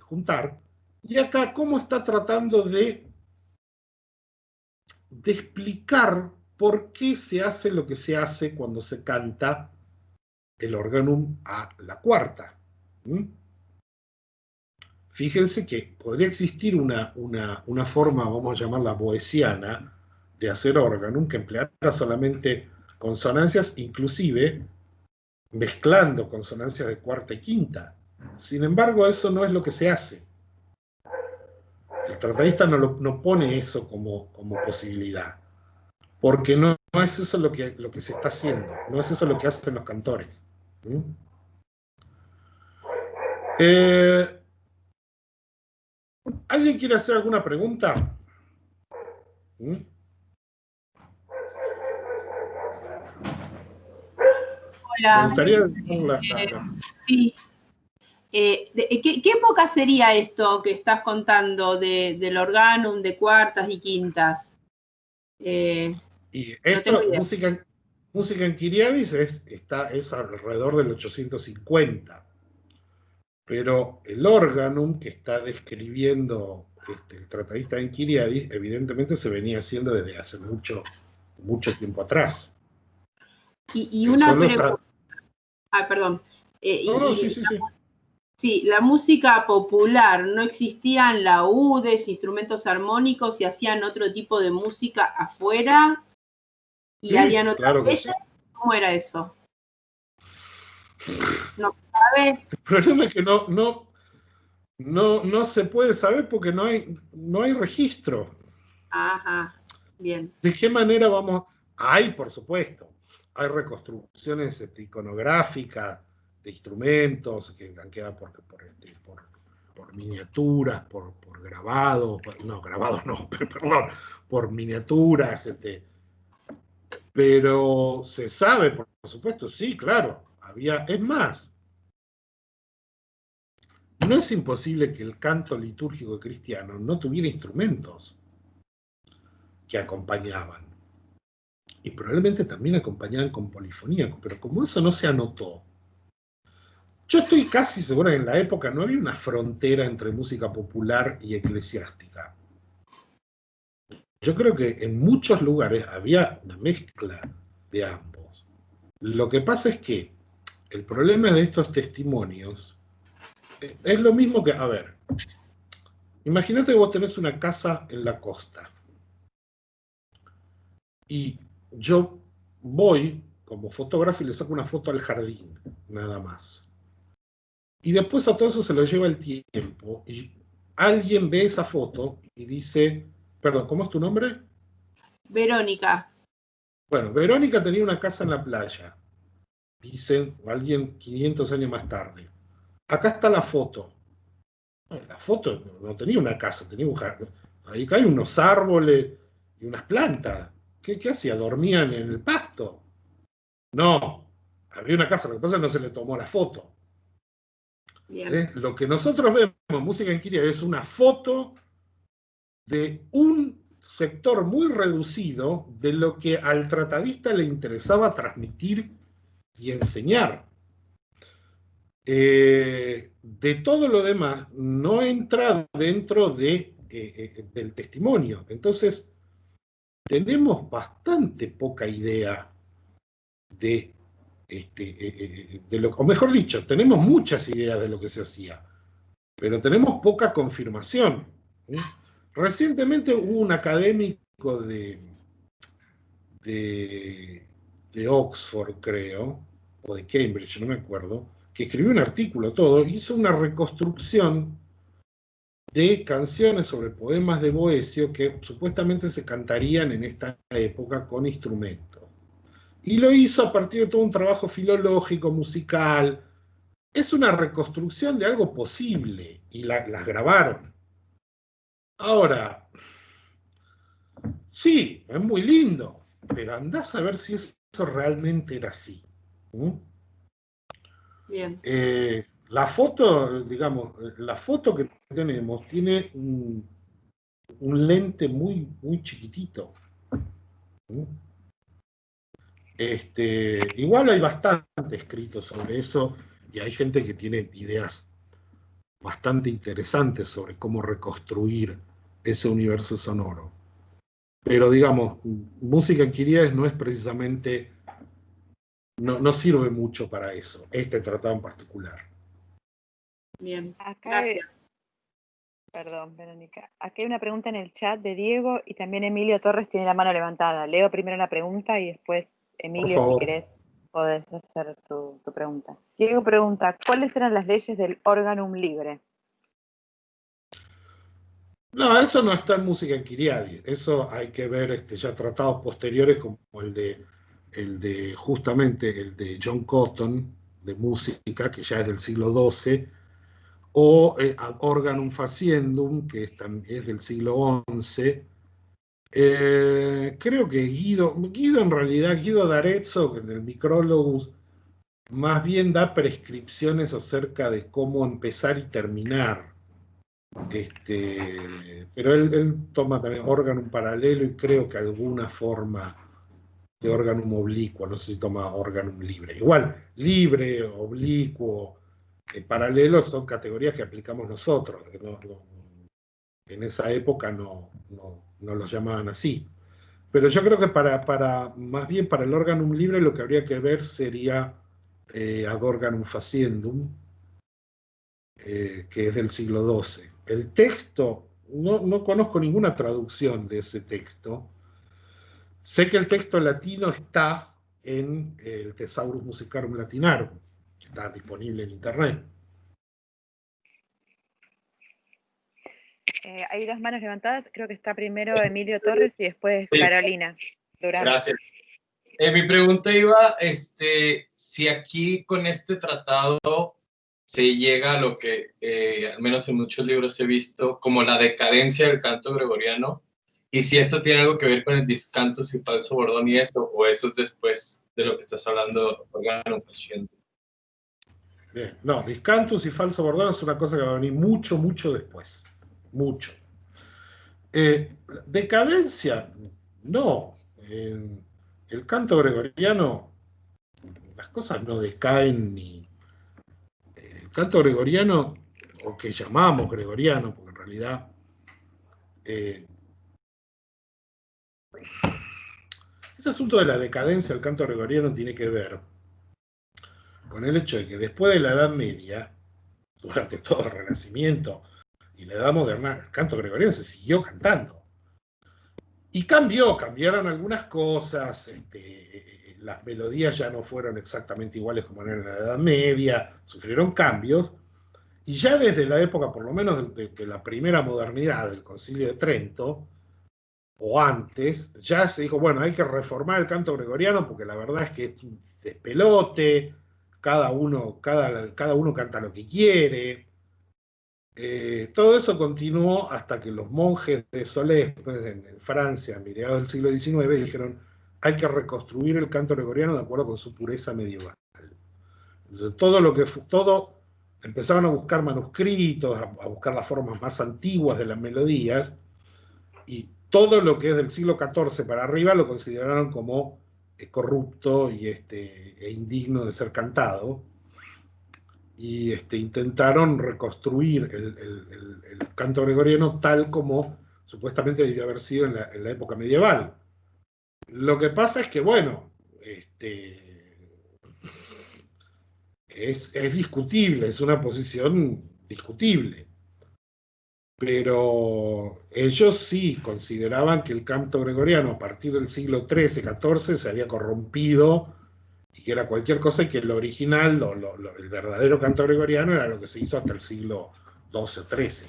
juntar. Y acá, cómo está tratando de explicar por qué se hace lo que se hace cuando se canta el organum a la cuarta. Fíjense que podría existir una forma, vamos a llamarla boesiana, de hacer organum que empleara solamente consonancias, inclusive mezclando consonancias de cuarta y quinta. Sin embargo, eso no es lo que se hace. El tratadista no pone eso como posibilidad, porque no es eso lo que se está haciendo, no es eso lo que hacen los cantores. ¿Alguien quiere hacer alguna pregunta? Hola. Me gustaría... Sí. ¿Qué época sería esto que estás contando del organum, de cuartas y quintas? Y esto, no música en Kyriadis es alrededor del 850. Pero el organum que está describiendo el tratadista en Kyriadis, evidentemente se venía haciendo desde hace mucho tiempo atrás. Y una pregunta... perdón. Sí, la música popular, ¿no existían laúdes, instrumentos armónicos y hacían otro tipo de música afuera? ¿Y habían otras leyes? ¿Cómo era eso? ¿No sabe? El problema es que no se puede saber porque no hay registro. Ajá, bien. ¿De qué manera vamos? Hay, por supuesto, hay reconstrucciones iconográficas de instrumentos que han quedado por miniaturas, por grabados, grabados no, perdón, por miniaturas, pero se sabe, por supuesto, sí, claro, es más, no es imposible que el canto litúrgico cristiano no tuviera instrumentos que acompañaban. Y probablemente también acompañaban con polifonía, pero como eso no se anotó, yo estoy casi seguro que en la época no había una frontera entre música popular y eclesiástica. Yo creo que en muchos lugares había una mezcla de ambos. Lo que pasa es que el problema de estos testimonios es lo mismo que, a ver, imagínate que vos tenés una casa en la costa y yo voy como fotógrafo y le saco una foto al jardín, nada más. Y después a todo eso se lo lleva el tiempo y alguien ve esa foto y dice, perdón, ¿cómo es tu nombre? Verónica. Bueno, Verónica tenía una casa en la playa, dice alguien 500 años más tarde. Acá está la foto. La foto no tenía una casa, tenía un jardín. Ahí hay unos árboles y unas plantas. ¿Qué hacía? ¿Dormían en el pasto? No, había una casa, lo que pasa es que no se le tomó la foto. Lo que nosotros vemos en Música Inquiria es una foto de un sector muy reducido de lo que al tratadista le interesaba transmitir y enseñar. De todo lo demás no entra dentro del testimonio. Entonces, tenemos bastante poca idea de o mejor dicho, tenemos muchas ideas de lo que se hacía, pero tenemos poca confirmación. Recientemente hubo un académico de Oxford, creo, o de Cambridge, no me acuerdo, que escribió un artículo todo, hizo una reconstrucción de canciones sobre poemas de Boecio que supuestamente se cantarían en esta época con instrumentos. Y lo hizo a partir de todo un trabajo filológico, musical. Es una reconstrucción de algo posible, y las grabaron. Ahora, sí, es muy lindo, pero andás a ver si eso realmente era así. Bien. La foto, digamos, la foto que tenemos tiene un lente muy, muy chiquitito. Igual hay bastante escrito sobre eso y hay gente que tiene ideas bastante interesantes sobre cómo reconstruir ese universo sonoro. Pero digamos, Música Inquiria no es precisamente, no sirve mucho para eso, este tratado en particular. Bien, gracias. Perdón, Verónica. Aquí hay una pregunta en el chat de Diego y también Emilio Torres tiene la mano levantada. Leo primero la pregunta y después, Emilio, si querés, podés hacer tu pregunta. Diego pregunta, ¿cuáles eran las leyes del organum libre? No, eso no está en Música Inquiriadis. Eso hay que ver ya tratados posteriores como el de justamente el de John Cotton, de música, que ya es del siglo XII, o Ad Organum Faciendum, que es del siglo XI. Creo que Guido en realidad, Guido d'Arezzo, en el Micrologus, más bien da prescripciones acerca de cómo empezar y terminar. Pero él toma también organum paralelo y creo que alguna forma de organum oblicuo, no sé si toma organum libre. Igual, libre, oblicuo, paralelo son categorías que aplicamos nosotros. En esa época no los llamaban así. Pero yo creo que más bien para el organum libre lo que habría que ver sería ad organum faciendum, que es del siglo XII. El texto, no conozco ninguna traducción de ese texto. Sé que el texto latino está, en el Thesaurus Musicarum Latinarum, que está disponible en internet. Hay dos manos levantadas, creo que está primero Emilio Torres y después Sí. Carolina Durán. Gracias. Mi pregunta iba, si aquí con este tratado se llega a lo que, al menos en muchos libros he visto, como la decadencia del canto gregoriano, y si esto tiene algo que ver con el discantus y falso bordón y esto, o eso es después de lo que estás hablando, órgano consciente. Bien, no, discantus y falso bordón es una cosa que va a venir mucho, mucho después. Mucho. Decadencia, no. El canto gregoriano, las cosas no decaen ni. El canto gregoriano, o que llamamos gregoriano, porque en realidad ese asunto de la decadencia del canto gregoriano tiene que ver con el hecho de que después de la Edad Media, durante todo el Renacimiento y la Edad Moderna, el canto gregoriano se siguió cantando. Y cambiaron algunas cosas, las melodías ya no fueron exactamente iguales como eran en la Edad Media, sufrieron cambios, y ya desde la época, por lo menos de la primera modernidad del Concilio de Trento, o antes, ya se dijo, bueno, hay que reformar el canto gregoriano porque la verdad es que es un despelote, cada uno canta lo que quiere. Todo eso continuó hasta que los monjes de Solés, pues, en Francia, a mediados del siglo XIX, dijeron, hay que reconstruir el canto gregoriano de acuerdo con su pureza medieval. Entonces, todo empezaron a buscar manuscritos, a buscar las formas más antiguas de las melodías, y todo lo que es del siglo XIV para arriba lo consideraron como corrupto y e indigno de ser cantado, y intentaron reconstruir el canto gregoriano tal como supuestamente debió haber sido en la época medieval. Lo que pasa es que, bueno, es discutible, es una posición discutible. Pero ellos sí consideraban que el canto gregoriano a partir del siglo XIII, XIV se había corrompido y que era cualquier cosa, y que lo original, el verdadero canto gregoriano era lo que se hizo hasta el siglo XII o XIII.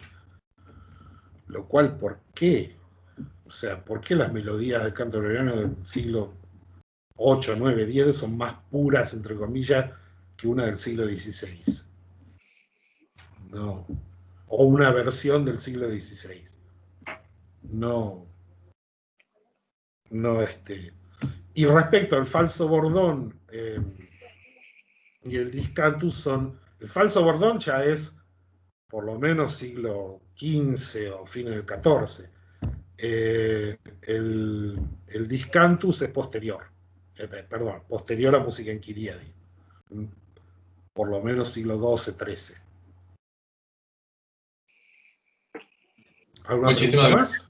Lo cual, ¿por qué? O sea, ¿por qué las melodías del canto gregoriano del siglo VIII, IX, X son más puras, entre comillas, que una del siglo XVI? No. O una versión del siglo XVI. No. Y respecto al falso bordón y el discantus, el falso bordón ya es por lo menos siglo XV o fines del XIV. El discantus es posterior, posterior a Musica Inquiriadi, por lo menos siglo XII, XIII. ¿Alguna pregunta más?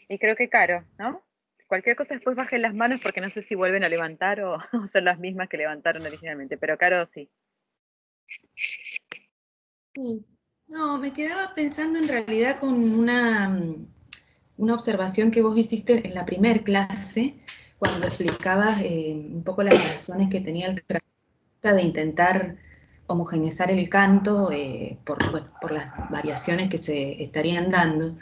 Y creo que Caro, ¿no? Cualquier cosa después bajen las manos porque no sé si vuelven a levantar o son las mismas que levantaron originalmente, pero Caro sí. Sí. No, me quedaba pensando en realidad con una observación que vos hiciste en la primer clase, cuando explicabas un poco las razones que tenía el tratado de intentar homogeneizar el canto por las variaciones que se estarían dando.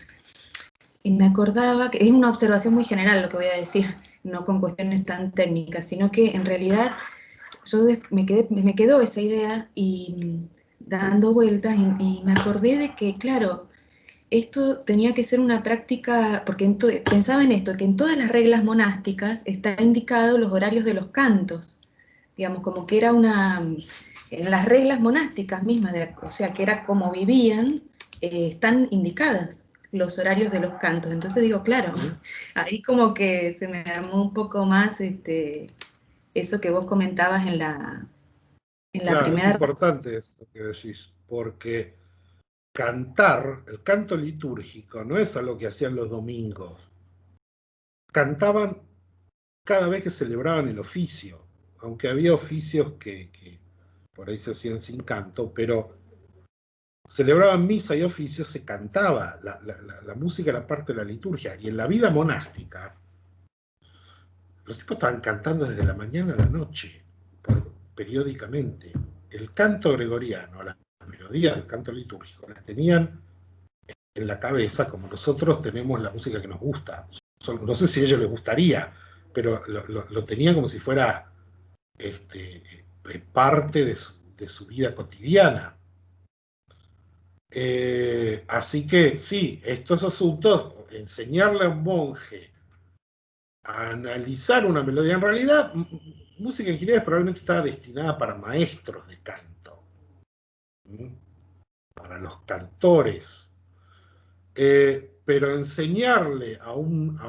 Y me acordaba que es una observación muy general lo que voy a decir, no con cuestiones tan técnicas, sino que en realidad me quedó esa idea y dando vueltas y me acordé de que, claro, esto tenía que ser una práctica, porque pensaba en esto, que en todas las reglas monásticas está indicado los horarios de los cantos, digamos, como que era en las reglas monásticas mismas, o sea, que era como vivían, están indicadas los horarios de los cantos. Entonces digo, claro, ahí como que se me armó un poco más eso que vos comentabas en la primera. Es importante eso que decís, porque cantar, el canto litúrgico, no es algo que hacían los domingos. Cantaban cada vez que celebraban el oficio, aunque había oficios que por ahí se hacían sin canto, pero celebraban misa y oficio, se cantaba, la música era parte de la liturgia, y en la vida monástica, los tipos estaban cantando desde la mañana a la noche, periódicamente. El canto gregoriano, las melodías del canto litúrgico, las tenían en la cabeza como nosotros tenemos la música que nos gusta. No sé si a ellos les gustaría, pero lo tenían como si fuera parte de su vida cotidiana. Así que sí, estos asuntos, enseñarle a un monje a analizar una melodía, en realidad música en Quiriades probablemente estaba destinada para maestros de canto, para los cantores, pero enseñarle a un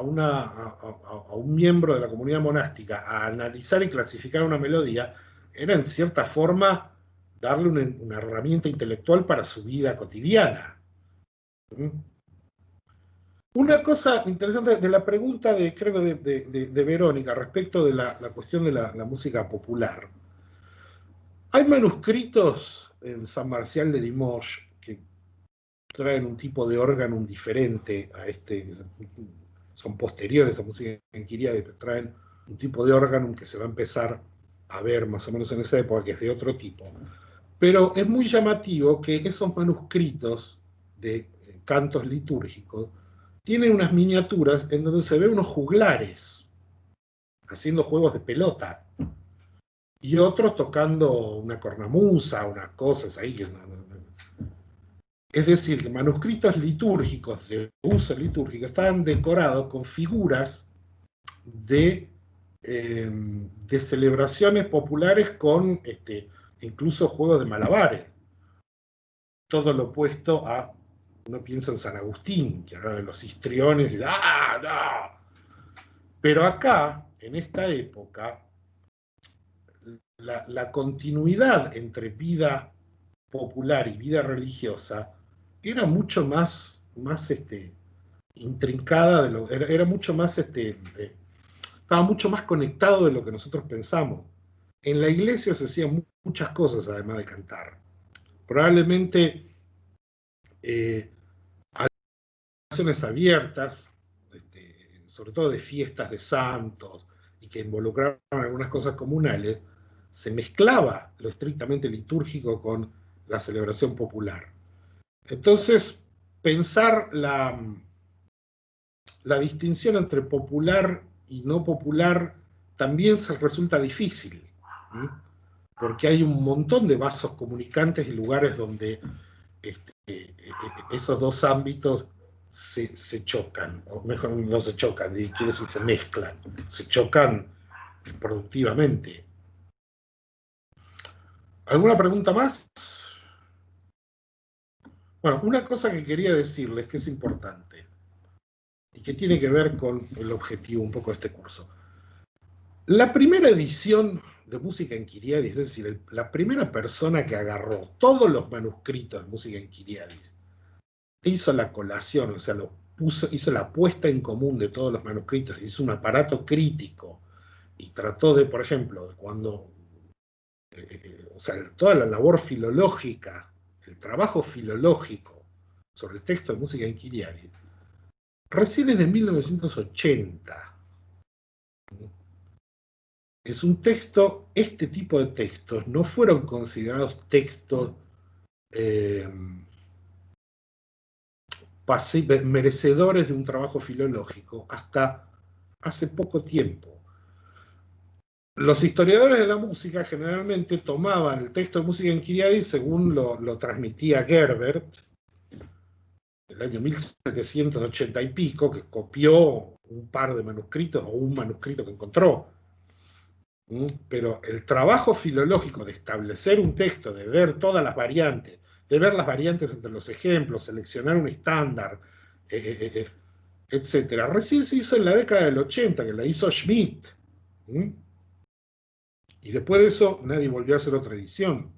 miembro de la comunidad monástica a analizar y clasificar una melodía era en cierta forma darle una herramienta intelectual para su vida cotidiana. Una cosa interesante de la pregunta creo de Verónica respecto de la cuestión de la música popular. Hay manuscritos en San Marcial de Limoges que traen un tipo de órgano diferente a son posteriores a música en Quiriades, pero traen un tipo de órgano que se va a empezar a ver más o menos en esa época, que es de otro tipo. Pero es muy llamativo que esos manuscritos de cantos litúrgicos tienen unas miniaturas en donde se ven unos juglares haciendo juegos de pelota y otros tocando una cornamusa, unas cosas ahí. Es decir, manuscritos litúrgicos de uso litúrgico estaban decorados con figuras de celebraciones populares con incluso juegos de malabares. Todo lo opuesto a, uno piensa en San Agustín, que habla de los histriones, y ¡ah, no! Pero acá, en esta época, la continuidad entre vida popular y vida religiosa era mucho más intrincada, era mucho más, estaba mucho más conectado de lo que nosotros pensamos. En la iglesia se hacían muchas cosas además de cantar. Probablemente acciones abiertas, sobre todo de fiestas de santos, y que involucraban algunas cosas comunales, se mezclaba lo estrictamente litúrgico con la celebración popular. Entonces, pensar la distinción entre popular y no popular también se resulta difícil, porque hay un montón de vasos comunicantes y lugares donde esos dos ámbitos se chocan, o mejor no se chocan, quiero decir se mezclan, se chocan productivamente. ¿Alguna pregunta más? Bueno, una cosa que quería decirles que es importante y que tiene que ver con el objetivo un poco de este curso. La primera edición de música en Quiriades, es decir, la primera persona que agarró todos los manuscritos de música en Quiriades, hizo la colación, o sea, hizo la puesta en común de todos los manuscritos, hizo un aparato crítico y trató de, por ejemplo, o sea, toda la labor filológica, el trabajo filológico sobre el texto de música en Quiriades, recién es de 1980. Es un texto, este tipo de textos no fueron considerados textos merecedores de un trabajo filológico hasta hace poco tiempo. Los historiadores de la música generalmente tomaban el texto de música en Quiriades según lo transmitía Gerbert, el año 1780 y pico, que copió un par de manuscritos o un manuscrito que encontró. Pero el trabajo filológico de establecer un texto, de ver todas las variantes, de ver las variantes entre los ejemplos, seleccionar un estándar, etc., recién se hizo en la década del 80, que la hizo Schmidt. Y después de eso nadie volvió a hacer otra edición.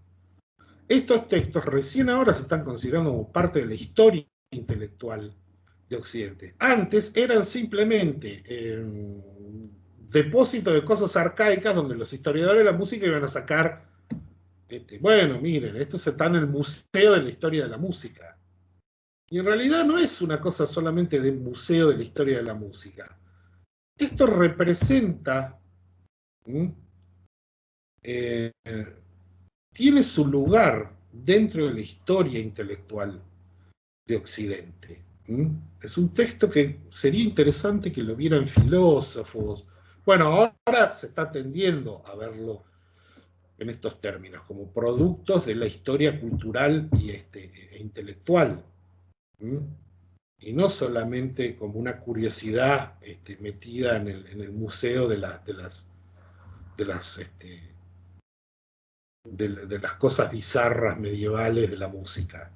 Estos textos recién ahora se están considerando como parte de la historia intelectual de Occidente. Antes eran simplemente depósitos de cosas arcaicas donde los historiadores de la música iban a sacar, bueno, miren, esto está en el Museo de la Historia de la Música. Y en realidad no es una cosa solamente de museo de la historia de la música. esto representa, tiene su lugar dentro de la historia intelectual de Occidente. Es un texto que sería interesante que lo vieran filósofos. Bueno, ahora se está tendiendo a verlo en estos términos, como productos de la historia cultural e intelectual. Y no solamente como una curiosidad metida en el museo de las cosas bizarras medievales de la música.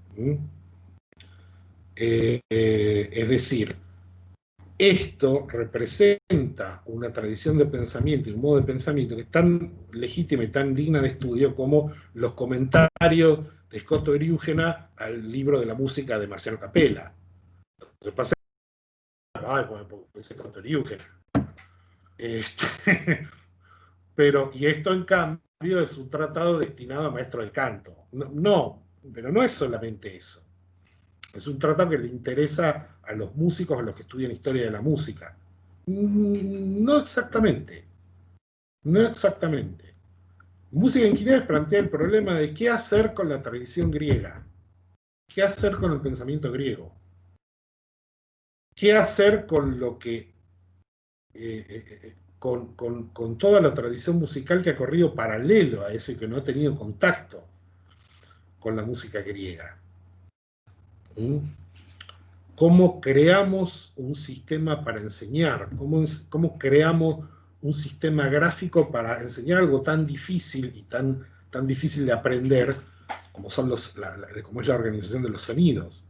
Es decir, esto representa una tradición de pensamiento y un modo de pensamiento que es tan legítima y tan digna de estudio como los comentarios de Scott Eriúgena al libro de la música de Marciano Capella. Lo que pasa es que Scott Eriúgena. Pero, y esto en cambio es un tratado destinado a maestros del canto. No, pero no es solamente eso. Es un tratado que le interesa a los músicos, a los que estudian historia de la música. No exactamente. No exactamente. Música en Quinedes plantea el problema de qué hacer con la tradición griega. ¿Qué hacer con el pensamiento griego? ¿Qué hacer con lo que... con toda la tradición musical que ha corrido paralelo a eso y que no ha tenido contacto con la música griega? ¿Cómo creamos un sistema para enseñar? ¿Cómo creamos un sistema gráfico para enseñar algo tan difícil y tan difícil de aprender como como es la organización de los sonidos?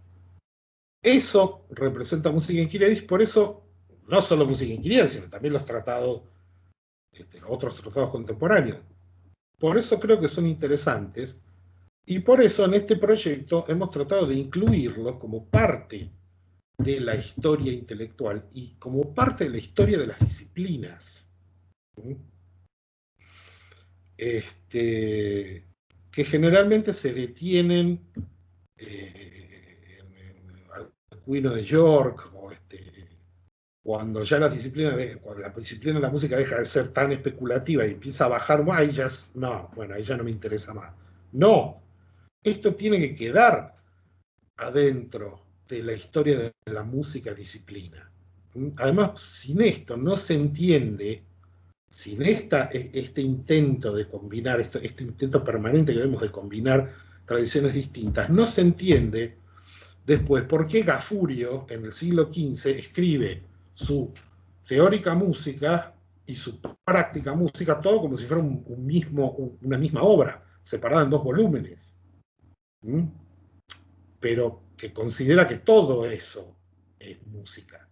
Eso representa música en Quinedes, por eso no solo música en Quinedes, sino también los tratados, otros tratados contemporáneos. Por eso creo que son interesantes, y por eso en este proyecto hemos tratado de incluirlos como parte de la historia intelectual y como parte de la historia de las disciplinas. Que generalmente se detienen en Alcuino de York, o cuando ya cuando la disciplina de la música deja de ser tan especulativa y empieza a bajar, ahí ya no me interesa más. No, esto tiene que quedar adentro de la historia de la música disciplina. Además, sin esto no se entiende, sin este intento de combinar, este intento permanente que vemos de combinar tradiciones distintas, no se entiende después por qué Gafurio en el siglo XV escribe su teórica música y su práctica música, todo como si fuera una misma obra, separada en 2 volúmenes. Pero que considera que todo eso es música.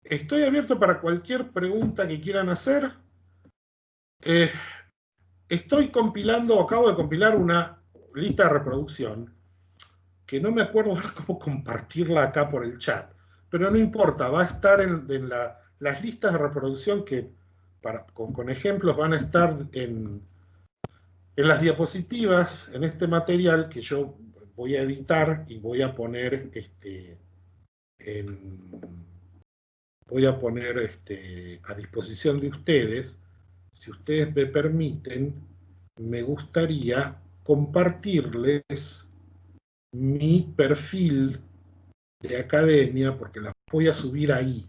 Estoy abierto para cualquier pregunta que quieran hacer. Acabo de compilar una lista de reproducción, que no me acuerdo cómo compartirla acá por el chat, pero no importa, va a estar en las listas de reproducción que, con ejemplos, van a estar en las diapositivas, en este material que yo voy a editar y voy a poner a disposición de ustedes. Si ustedes me permiten, me gustaría compartirles mi perfil de academia, porque las voy a subir ahí.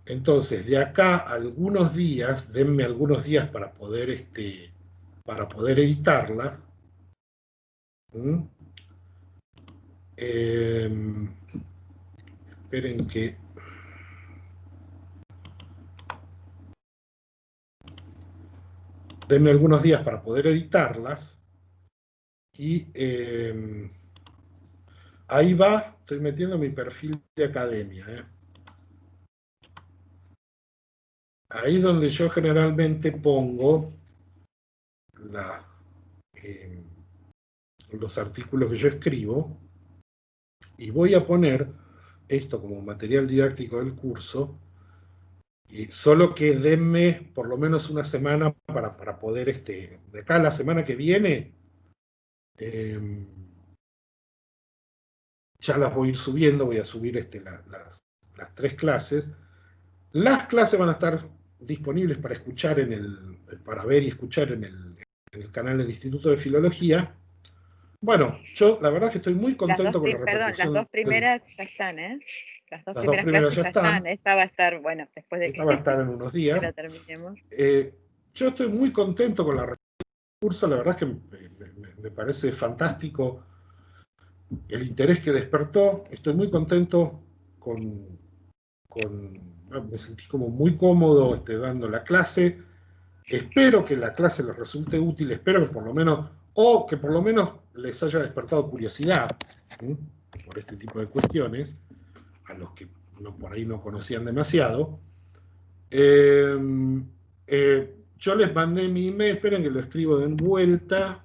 Entonces, de acá a algunos días, denme algunos días para poder editarla. Esperen que... Denme algunos días para poder editarlas. Y ahí va, estoy metiendo mi perfil de academia. Ahí es donde yo generalmente pongo los artículos que yo escribo, y voy a poner esto como material didáctico del curso, y solo que denme por lo menos una semana para poder, de acá a la semana que viene, ya las voy a ir subiendo, voy a subir las 3 clases. Las clases van a estar disponibles para escuchar para ver y escuchar en el canal del Instituto de Filología. Bueno, yo la verdad que estoy muy contento con la repercusión. Perdón, las 2 primeras ya están, ¿eh? Las dos Las 2 primeras primeras clases ya están. Esta va a estar, bueno, después de Esta va a estar en unos días. que la terminemos. Yo estoy muy contento con la curso, la verdad es que me parece fantástico el interés que despertó. Estoy muy contento me sentí como muy cómodo dando la clase. Espero que la clase les resulte útil, espero que por lo menos les haya despertado curiosidad, ¿sí?, por este tipo de cuestiones, a los que por ahí no conocían demasiado. Yo les mandé mi email, esperen que lo escribo de vuelta.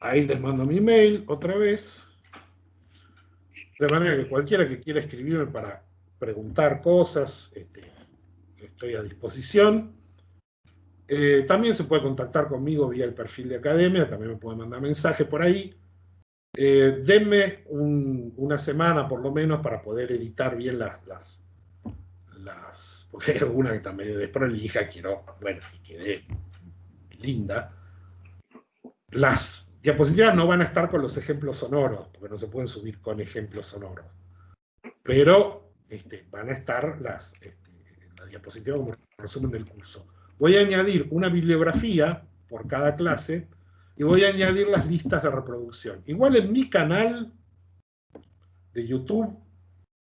Ahí les mando mi email otra vez. De manera que cualquiera que quiera escribirme para preguntar cosas, estoy a disposición. También se puede contactar conmigo vía el perfil de Academia, también me pueden mandar mensajes por ahí. Denme una semana por lo menos para poder editar bien porque hay alguna que está medio desprolija, bueno, que quede linda. Las diapositivas no van a estar con los ejemplos sonoros, porque no se pueden subir con ejemplos sonoros. Pero van a estar las diapositivas como resumen del curso. Voy a añadir una bibliografía por cada clase y voy a añadir las listas de reproducción. Igual en mi canal de YouTube,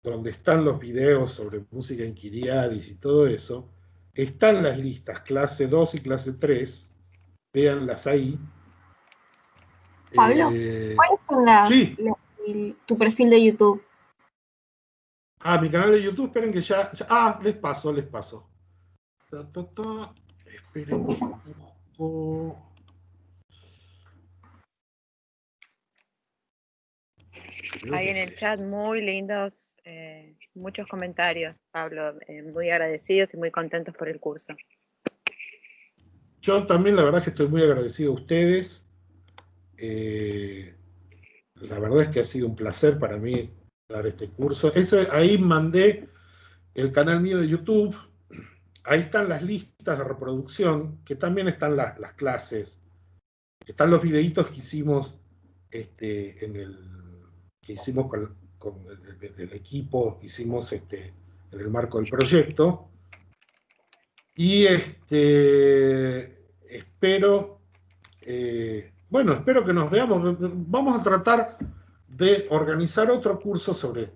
donde están los videos sobre música en Kyriadis y todo eso, están las listas clase 2 y clase 3, véanlas ahí. Pablo, ¿cuáles son tu perfil de YouTube? Mi canal de YouTube, esperen que ya les paso. Esperen que busco. Hay en el chat muy lindos, muchos comentarios, Pablo, muy agradecidos y muy contentos por el curso. Yo también, la verdad, que estoy muy agradecido a ustedes. La verdad es que ha sido un placer para mí dar este curso. Ahí mandé el canal mío de YouTube. Ahí están las listas de reproducción, que también están las clases. Están los videitos que hicimos que hicimos con el equipo, hicimos en el marco del proyecto. Y espero que nos veamos. Vamos a tratar de organizar otro curso sobre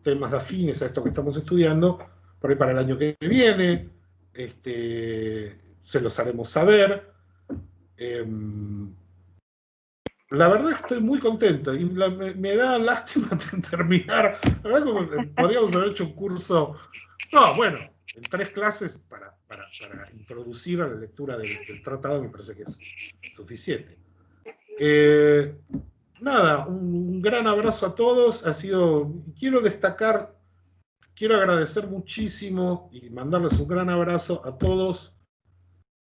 temas afines a esto que estamos estudiando, por ahí para el año que viene. Se los haremos saber. La verdad que estoy muy contento y me da lástima terminar. La verdad que podríamos haber hecho un curso, en 3 clases para introducir a la lectura del tratado, me parece que es suficiente. Nada, un gran abrazo a todos. Quiero agradecer muchísimo y mandarles un gran abrazo a todos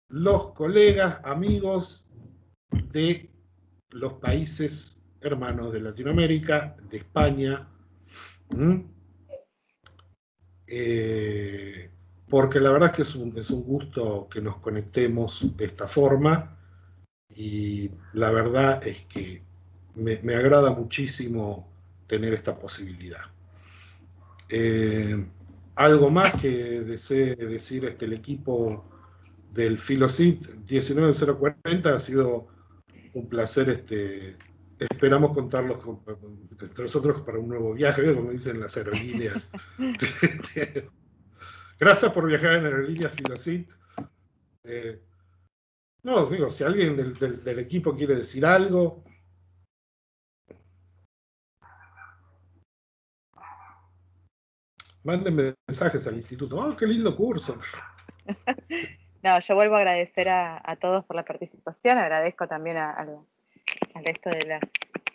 los colegas, amigos de los países hermanos de Latinoamérica, de España, porque la verdad es que es un gusto que nos conectemos de esta forma, y la verdad es que me agrada muchísimo tener esta posibilidad. Algo más que desee decir el equipo del Filosit 19040, ha sido un placer. Esperamos contarlos entre nosotros para un nuevo viaje, como dicen las aerolíneas. Gracias por viajar en aerolíneas Filosit. Si alguien del equipo quiere decir algo. Mándenme mensajes al instituto. ¡Qué lindo curso! No, yo vuelvo a agradecer a todos por la participación, agradezco también al resto de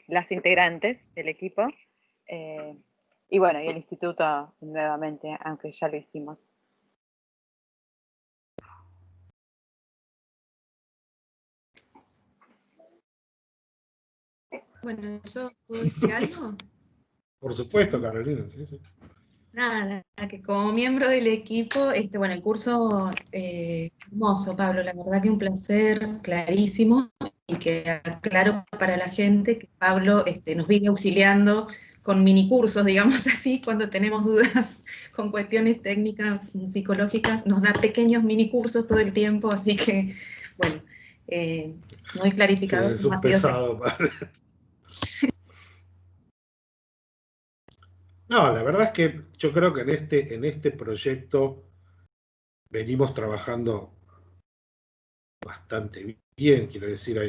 las integrantes del equipo, y bueno, y el instituto nuevamente, aunque ya lo hicimos. Bueno, ¿yo puedo decir algo? Por supuesto, Carolina, sí, sí. Nada, que como miembro del equipo, bueno, el curso hermoso, Pablo, la verdad que un placer, clarísimo, y que aclaro para la gente que Pablo nos viene auxiliando con minicursos, digamos así, cuando tenemos dudas con cuestiones técnicas, psicológicas, nos da pequeños minicursos todo el tiempo, así que, bueno, muy Sí, clarificado es cómo ha un sido. pesado. No, la verdad es que yo creo que en este proyecto venimos trabajando bastante bien, quiero decir,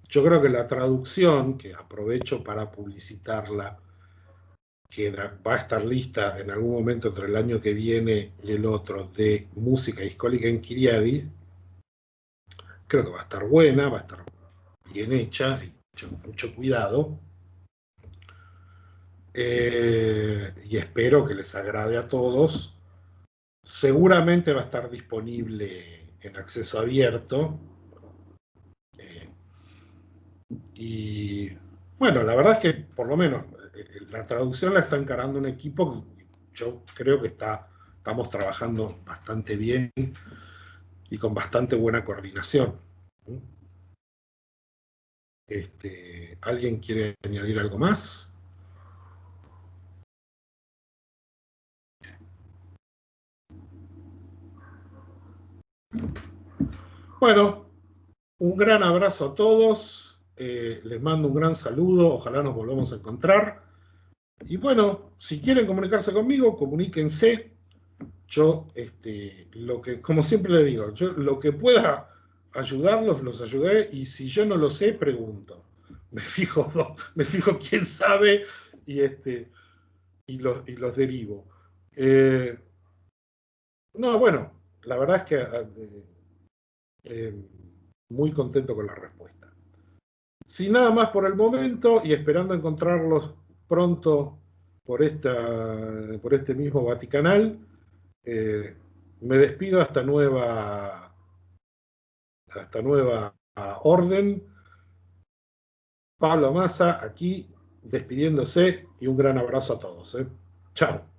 yo creo que la traducción, que aprovecho para publicitarla, que va a estar lista en algún momento entre el año que viene y el otro, de música hiscólica en Kyriadis, creo que va a estar buena, va a estar bien hecha, con mucho cuidado, y espero que les agrade a todos. Seguramente va a estar disponible en acceso abierto. Y bueno, la verdad es que por lo menos la traducción la está encarando un equipo que yo creo que estamos trabajando bastante bien y con bastante buena coordinación. ¿Alguien quiere añadir algo más? Bueno, un gran abrazo a todos, les mando un gran saludo, ojalá nos volvamos a encontrar. Y bueno, si quieren comunicarse conmigo, comuníquense. Yo, como siempre le digo, yo lo que pueda ayudarlos, los ayudaré, y si yo no lo sé, pregunto. Me fijo quién sabe y los derivo. No, bueno, la verdad es que muy contento con la respuesta. Sin nada más por el momento y esperando encontrarlos pronto por este mismo Vaticanal, me despido hasta nueva orden. Pablo Massa aquí despidiéndose y un gran abrazo a todos. Chao.